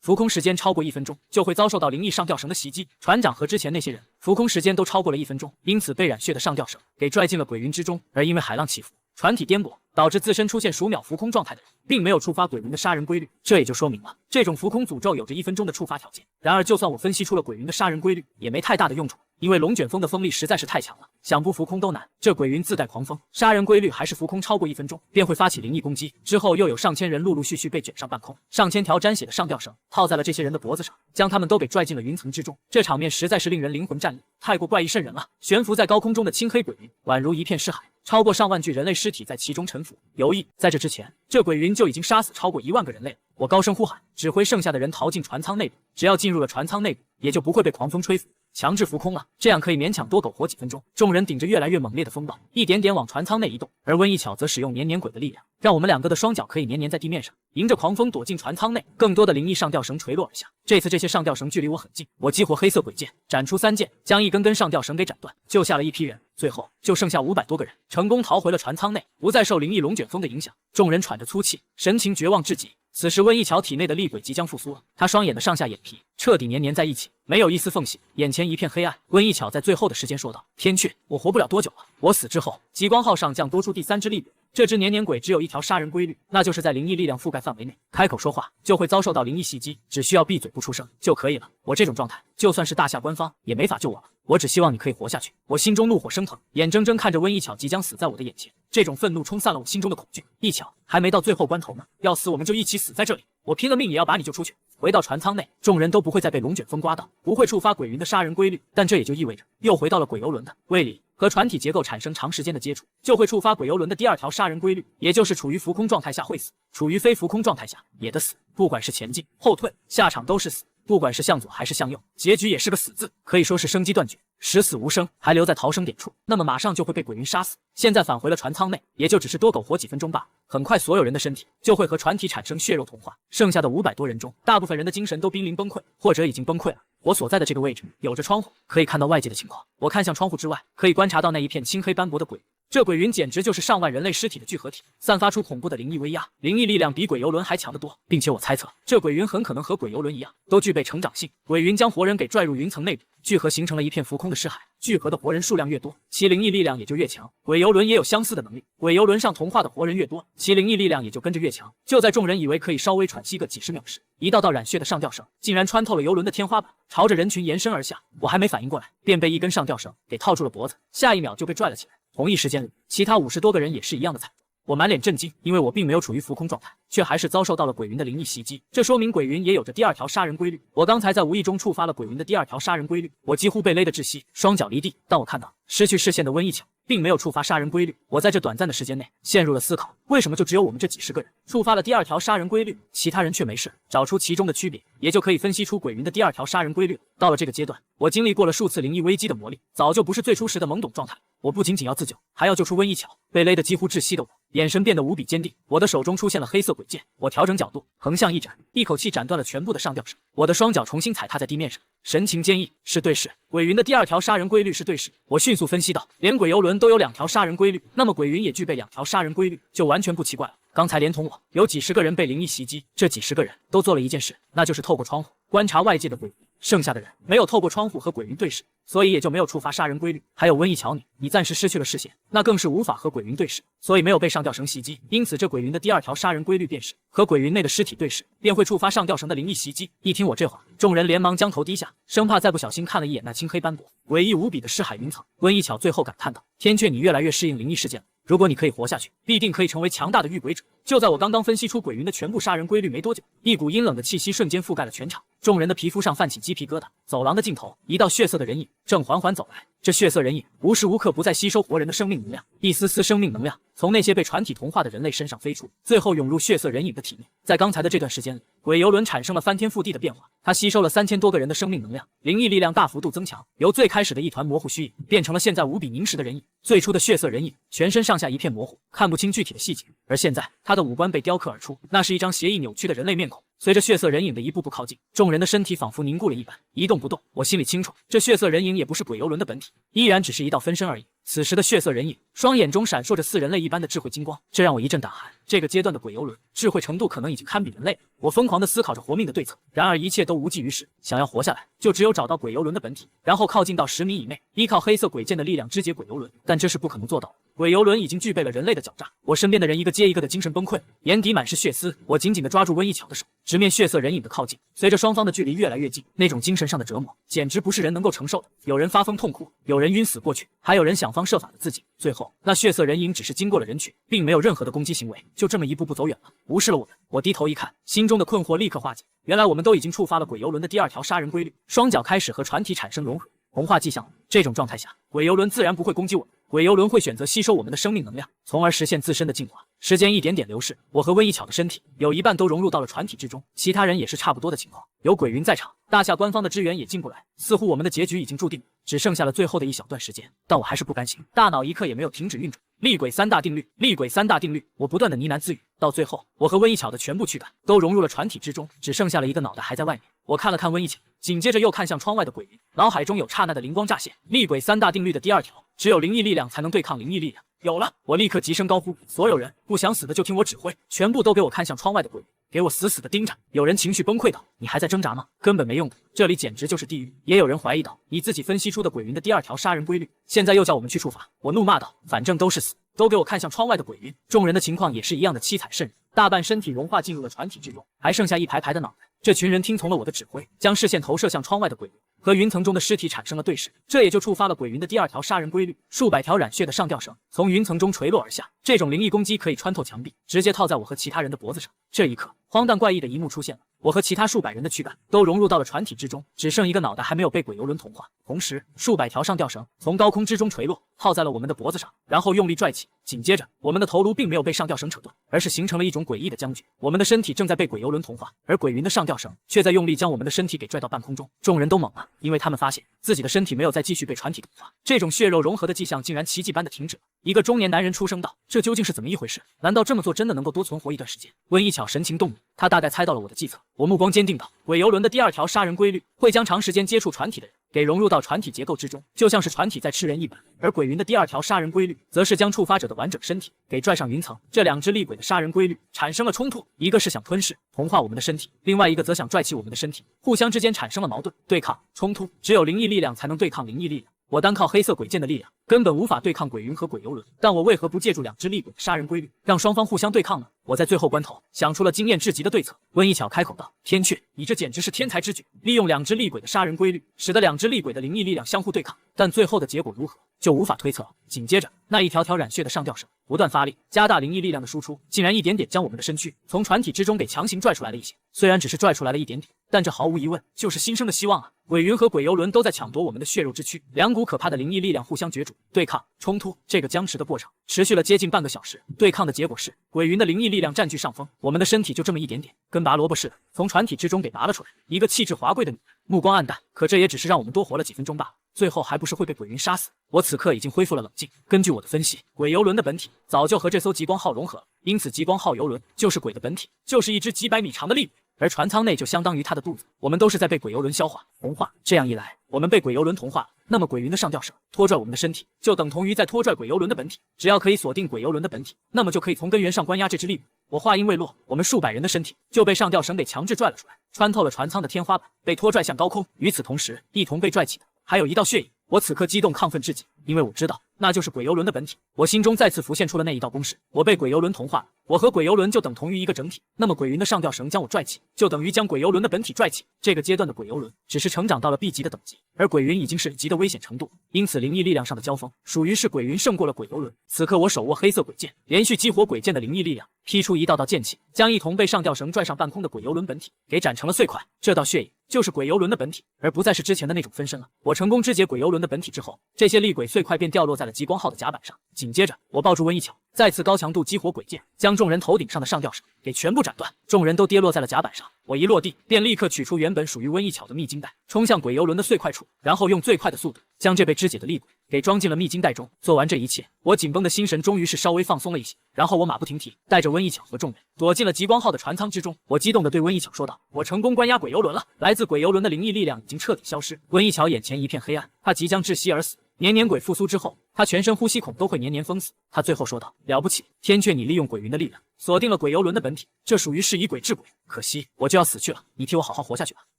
浮空时间超过1分钟就会遭受到灵异上吊绳的袭击。船长和之前那些人浮空时间都超过了1分钟，因此被染血的上吊绳给拽进了鬼云之中。而因为海浪起伏，船体颠簸，导致自身出现数秒浮空状态的人，并没有触发鬼云的杀人规律，这也就说明了这种浮空诅咒有着1分钟的触发条件。然而，就算我分析出了鬼云的杀人规律，也没太大的用处，因为龙卷风的风力实在是太强了，想不浮空都难。这鬼云自带狂风，杀人规律还是浮空超过1分钟便会发起灵异攻击。之后又有上千人陆陆续续被卷上半空，上千条沾血的上吊绳套在了这些人的脖子上，将他们都给拽进了云层之中。这场面实在是令人灵魂战栗，太过怪异瘆人了。悬浮在高空中的青黑鬼云，宛如一片尸海。超过上万具人类尸体在其中沉浮游弋，在这之前，这鬼云就已经杀死超过1万个人类了。我高声呼喊，指挥剩下的人逃进船舱内部，只要进入了船舱内部，也就不会被狂风吹拂，强制浮空了，这样可以勉强多苟活几分钟。众人顶着越来越猛烈的风暴，一点点往船舱内移动，而温一巧则使用黏鬼的力量，让我们2个的双脚可以黏在地面上，迎着狂风躲进船舱内。更多的灵异上吊绳垂落而下，这次这些上吊绳距离我很近，我激活黑色鬼剑，斩出3剑，将一根根上吊绳给斩断，救下了一批人。最后就剩下500多个人，成功逃回了船舱内，不再受灵异龙卷风的影响。众人喘着粗气，神情绝望至极。此时温一巧体内的厉鬼即将复苏了，他双眼的上下眼皮彻底黏在一起，没有一丝缝隙，眼前一片黑暗。温一巧在最后的时间说道：“天阙，我活不了多久了。我死之后，极光号上将多出第3只厉鬼。这只黏鬼只有一条杀人规律，那就是在灵异力量覆盖范围内，开口说话就会遭受到灵异袭击，只需要闭嘴不出声就可以了。我这种状态，就算是大夏官方也没法救我了。我只希望你可以活下去。”我心中怒火升腾，眼睁睁看着温一巧即将死在我的眼前，这种愤怒冲散了我心中的恐惧。一巧，还没到最后关头呢，要死我们就一起死在这里，我拼了命也要把你救出去。回到船舱内，众人都不会再被龙卷风刮到，不会触发鬼云的杀人规律，但这也就意味着又回到了鬼游轮的胃里，和船体结构产生长时间的接触，就会触发鬼游轮的第2条杀人规律，也就是处于浮空状态下会死，处于非浮空状态下也得死。不管是前进后退，下场都是死，不管是向左还是向右，结局也是个死字，可以说是生机断绝，十死无生，还留在逃生点处，那么马上就会被鬼云杀死。现在返回了船舱内，也就只是多苟活几分钟罢了。很快所有人的身体就会和船体产生血肉同化，剩下的500多人中，大部分人的精神都濒临崩溃，或者已经崩溃了。我所在的这个位置有着窗户，可以看到外界的情况。我看向窗户之外，可以观察到那一片青黑斑驳的鬼云。这鬼云简直就是上万人类尸体的聚合体，散发出恐怖的灵异威压，灵异力量比鬼游轮还强得多，并且我猜测这鬼云很可能和鬼游轮一样，都具备成长性。鬼云将活人给拽入云层内部，聚合形成了一片浮空的尸海，聚合的活人数量越多，其灵异力量也就越强。鬼游轮也有相似的能力，鬼游轮上同化的活人越多，其灵异力量也就跟着越强。就在众人以为可以稍微喘息个几十秒时，一道道染血的上吊绳竟然穿透了游轮的天花板，朝着人群延伸而下。我还没反应过来，便被一根上吊绳给套住了脖子，下一秒就被拽了起来。同一时间里，其他50多个人也是一样的惨状。我满脸震惊，因为我并没有处于浮空状态，却还是遭受到了鬼云的灵异袭击。这说明鬼云也有着第2条杀人规律。我刚才在无意中触发了鬼云的第2条杀人规律，我几乎被勒得窒息，双脚离地。当我看到失去视线的温一巧，并没有触发杀人规律。我在这短暂的时间内陷入了思考，为什么就只有我们这几十个人触发了第二条杀人规律，其他人却没事？找出其中的区别，也就可以分析出鬼云的第二条杀人规律了。到了这个阶段，我经历过了数次灵异危机的磨砺，早就不是最初时的懵懂状态。我不仅仅要自救，还要救出温一巧。被勒得几乎窒息的我，眼神变得无比坚定。我的手中出现了黑色鬼剑，我调整角度，横向一斩，一口气斩断了全部的上吊绳。我的双脚重新踩踏在地面上，神情坚毅。是对视。鬼云的第二条杀人规律是对视。我迅速分析道，连鬼游轮都有2条杀人规律，那么鬼云也具备2条杀人规律，就完全不奇怪了。刚才连同我有几十个人被灵异袭击，这几十个人都做了一件事，那就是透过窗户观察外界的鬼云。剩下的人没有透过窗户和鬼云对视，所以也就没有触发杀人规律。还有温一巧你暂时失去了视线，那更是无法和鬼云对视，所以没有被上吊绳袭击。因此这鬼云的第2条杀人规律便是和鬼云内的尸体对视，便会触发上吊绳的灵异袭击。一听我这话，众人连忙将头低下，生怕再不小心看了一眼那青黑斑驳、诡异无比的尸海云层。温一巧最后感叹道：“天阙，你越来越适应灵异事件了。如果你可以活下去，必定可以成为强大的遇鬼者。”就在我刚刚分析出鬼云的全部杀人规律没多久，一股阴冷的气息瞬间覆盖了全场，众人的皮肤上泛起鸡皮疙瘩。走廊的尽头，一道血色的人影正缓缓走来。这血色人影无时无刻不在吸收活人的生命能量，一丝丝生命能量从那些被船体同化的人类身上飞出，最后涌入血色人影的体内。在刚才的这段时间里，鬼游轮产生了翻天覆地的变化，它吸收了3000多个人的生命能量，灵异力量大幅度增强，由最开始的一团模糊虚影变成了现在无比凝实的人影。最初的血色人影全身上下一片模糊，看不清具体的细节，而现在他的五官被雕刻而出，那是一张邪异扭曲的人类面孔。随着血色人影的一步步靠近，众人的身体仿佛凝固了一般，一动不动。我心里清楚，这血色人影也不是鬼游轮的本体，依然只是一道分身而已。此时的血色人影双眼中闪烁着似人类一般的智慧金光，这让我一阵胆寒。这个阶段的鬼游轮智慧程度可能已经堪比人类了。我疯狂地思考着活命的对策，然而一切都无济于事。想要活下来，就只有找到鬼游轮的本体，然后靠近到10米以内，依靠黑色鬼剑的力量肢解鬼游轮。但这是不可能做到的。鬼游轮已经具备了人类的狡诈，我身边的人一个接一个的精神崩溃，眼底满是血丝。我紧紧地抓住温一巧的手，直面血色人影的靠近。随着双方的距离越来越近，那种精神上的折磨简直不是人能够承受的。有人发疯痛哭，有人晕死过去，还有人想方设法的自尽。最后，那血色人影只是经过了人群，并没有任何的攻击行为，就这么一步步走远了，无视了我们。我低头一看，心中的困惑立刻化解。原来我们都已经触发了鬼游轮的第2条杀人规律，双脚开始和船体产生融合，同化迹象。这种状态下，鬼游轮自然不会攻击我们。鬼游轮会选择吸收我们的生命能量，从而实现自身的进化。时间一点点流逝，我和温一巧的身体有一半都融入到了船体之中，其他人也是差不多的情况。有鬼云在场，大夏官方的支援也进不来，似乎我们的结局已经注定，只剩下了最后的一小段时间。但我还是不甘心，大脑一刻也没有停止运转。厉鬼3大定律，厉鬼3大定律，我不断的呢喃自语。到最后，我和温一巧的全部躯干都融入了船体之中，只剩下了一个脑袋还在外面。我看了看温一巧，紧接着又看向窗外的鬼云，脑海中有刹那的灵光乍现。厉鬼3大定律的第2条，只有灵异力量才能对抗灵异力量。有了！我立刻急声高呼：所有人不想死的就听我指挥，全部都给我看向窗外的鬼云，给我死死的盯着！有人情绪崩溃道：你还在挣扎吗？根本没用的，这里简直就是地狱。也有人怀疑道：你自己分析出的鬼云的第2条杀人规律，现在又叫我们去触发。我怒骂道：反正都是死，都给我看向窗外的鬼云！众人的情况也是一样的凄惨瘆人，大半身体融化进入了船体之中，还剩下一排排的脑袋。这群人听从了我的指挥，将视线投射向窗外的鬼云，和云层中的尸体产生了对视，这也就触发了鬼云的第2条杀人规律。数百条染血的上吊绳从云层中垂落而下，这种灵异攻击可以穿透墙壁，直接套在我和其他人的脖子上。这一刻，荒诞怪异的一幕出现了，我和其他数百人的躯干都融入到了船体之中，只剩一个脑袋还没有被鬼游轮同化。同时，数百条上吊绳从高空之中垂落，套在了我们的脖子上，然后用力拽起。紧接着，我们的头颅并没有被上吊绳扯断，而是形成了一种诡异的僵局。我们的身体正在被鬼游轮同化，而鬼云的上吊绳却在用力将我们的身体给拽到半空中。众人都懵了，因为他们发现自己的身体没有再继续被船体同化，这种血肉融合的迹象竟然奇迹般的停止了。一个中年男人出声道：这究竟是怎么一回事？难道这么做真的能够多存活一段时间？温一巧神情动容，他大概猜到了我的计策。我目光坚定道：鬼游轮的第2条杀人规律会将长时间接触船体的人给融入到船体结构之中，就像是船体在吃人一般。而鬼云的第2条杀人规律则是将触发者的完整身体给拽上云层。这2只厉鬼的杀人规律产生了冲突，一个是想吞噬同化我们的身体，另外一个则想拽起我们的身体，互相之间产生了矛盾、对抗、冲突。只有灵异力量才能对抗灵异力量，我单靠黑色鬼剑的力量根本无法对抗鬼云和鬼游轮，但我为何不借助2只厉鬼的杀人规律，让双方互相对抗呢？我在最后关头想出了惊艳至极的对策。温一巧开口道：天阙，你这简直是天才之举，利用2只厉鬼的杀人规律，使得2只厉鬼的灵异力量相互对抗，但最后的结果如何就无法推测了。紧接着，那一条条染血的上吊绳不断发力，加大灵异力量的输出，竟然一点点将我们的身躯从船体之中给强行拽出来了一些。虽然只是拽出来了一点点，但这毫无疑问就是新生的希望啊！鬼云和鬼游轮都在抢夺我们的血肉之躯，两股可怕的灵异力量互相角逐、对抗、冲突。这个僵持的过程持续了接近半个小时。对抗的结果是，鬼云的灵异力量占据上风，我们的身体就这么一点点，跟拔萝卜似的，从船体之中给拔了出来。一个气质华贵的女人，目光暗淡，可这也只是让我们多活了几分钟罢了。最后还不是会被鬼云杀死。我此刻已经恢复了冷静。根据我的分析，鬼游轮的本体早就和这艘极光号融合了，因此极光号游轮就是鬼的本体，就是一只几百米长的厉鬼。而船舱内就相当于他的肚子，我们都是在被鬼游轮消化、同化。这样一来，我们被鬼游轮同化了，那么鬼云的上吊绳拖拽我们的身体，就等同于在拖拽鬼游轮的本体。只要可以锁定鬼游轮的本体，那么就可以从根源上关押这只厉鬼。我话音未落，我们数百人的身体就被上吊绳给强制拽了出来，穿透了船舱的天花板，被拖拽向高空。与此同时，一同被拽起的还有一道血影。我此刻激动亢奋至极，因为我知道那就是鬼游轮的本体。我心中再次浮现出了那一道公式：我被鬼游轮同化了，我和鬼游轮就等同于一个整体。那么鬼云的上吊绳将我拽起，就等于将鬼游轮的本体拽起。这个阶段的鬼游轮只是成长到了 B 级的等级，而鬼云已经是 A 级的危险程度，因此灵异力量上的交锋属于是鬼云胜过了鬼游轮。此刻我手握黑色鬼剑，连续激活鬼剑的灵异力量，劈出一道道剑气，将一同被上吊绳拽上半空的鬼游轮本体给斩成了碎块。这道血影就是鬼游轮的本体，而不再是之前的那种分身了。我成功肢解鬼游轮的本体之后，这些厉鬼碎块便掉落在了极光号的甲板上。紧接着，我抱住温一巧，再次高强度激活鬼剑，将众人头顶上的上吊绳给全部斩断。众人都跌落在了甲板上。我一落地，便立刻取出原本属于温一巧的秘金袋，冲向鬼游轮的碎块处，然后用最快的速度将这被肢解的厉鬼给装进了秘金袋中。做完这一切，我紧绷的心神终于是稍微放松了一些。然后我马不停蹄，带着温一巧和众人躲进了极光号的船舱之中。我激动地对温一巧说道：“我成功关押鬼游轮了，来自鬼游轮的灵异力量已经彻底消失。”温一巧眼前一片黑暗，他即将窒息而死。年年鬼复苏之后，他全身呼吸孔都会年年封死。他最后说道：“了不起，天阙，你利用鬼云的力量锁定了鬼游轮的本体，这属于是以鬼治鬼。可惜我就要死去了，你替我好好活下去吧。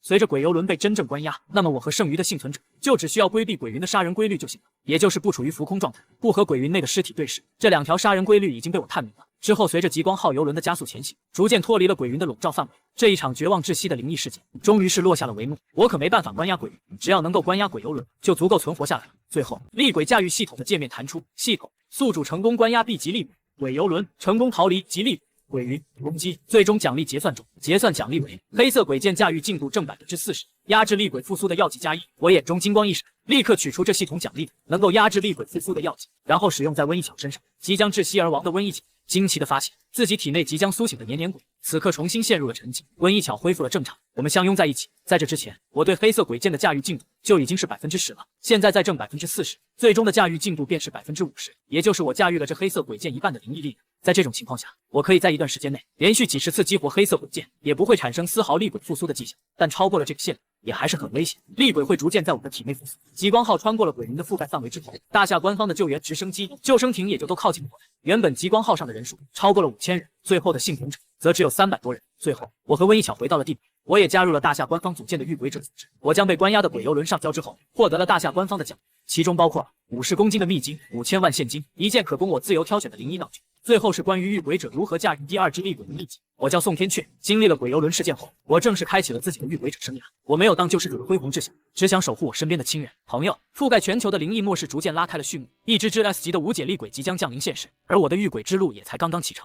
随着鬼游轮被真正关押，那么我和剩余的幸存者就只需要规避鬼云的杀人规律就行了，也就是不处于浮空状态，不和鬼云内的尸体对视。这两条杀人规律已经被我探明了。之后，随着极光号游轮的加速前行，逐渐脱离了鬼云的笼罩范围。这一场绝望窒息的灵异事件，终于是落下了帷幕。我可没办法关押鬼云，只要能够关押鬼游轮，就足够存活下来了。最后，厉鬼驾驭系统的界面弹出，系统宿主成功关押 B 级厉鬼，鬼游轮成功逃离吉厉鬼云攻击，最终奖励结算中，结算奖励为黑色鬼剑驾驭进度正40%，压制厉鬼复苏的药剂加1。我眼中金光一闪，立刻取出这系统奖励的能够压制厉鬼复苏的药剂，然后使用在温一巧身上。即将窒息而亡的温一巧惊奇地发现自己体内即将苏醒的年年鬼，此刻重新陷入了沉寂。温一巧恢复了正常，我们相拥在一起。在这之前，我对黑色鬼剑的驾驭进度就已经是10%了，现在再挣40%，最终的驾驭进度便是50%，也就是我驾驭了这黑色鬼剑一半的灵异力量。在这种情况下，我可以在一段时间内连续几十次激活黑色鬼剑，也不会产生丝毫厉鬼复苏的迹象。但超过了这个限度，也还是很危险，厉鬼会逐渐在我的体内复苏。极光号穿过了鬼云的覆盖范围之后，大夏官方的救援直升机、救生艇也就都靠近了过来。原本极光号上的人数超过了5000人，最后的幸存者则只有300多人。最后，我和温一巧回到了地堡，我也加入了大夏官方组建的御鬼者组织。我将被关押的鬼游轮上交之后，获得了大夏官方的奖励，其中包括50公斤的秘金、5000万现金、一件可供我自由挑选的灵异道具。最后是关于御鬼者如何驾驭第2只厉鬼的秘籍。我叫宋天阙，经历了鬼游轮事件后，我正式开启了自己的御鬼者生涯。我没有当救世主的恢宏志向，只想守护我身边的亲人朋友。覆盖全球的灵异末世逐渐拉开了序幕，一只 S 级的无解厉鬼即将降临现实，而我的御鬼之路也才刚刚启程。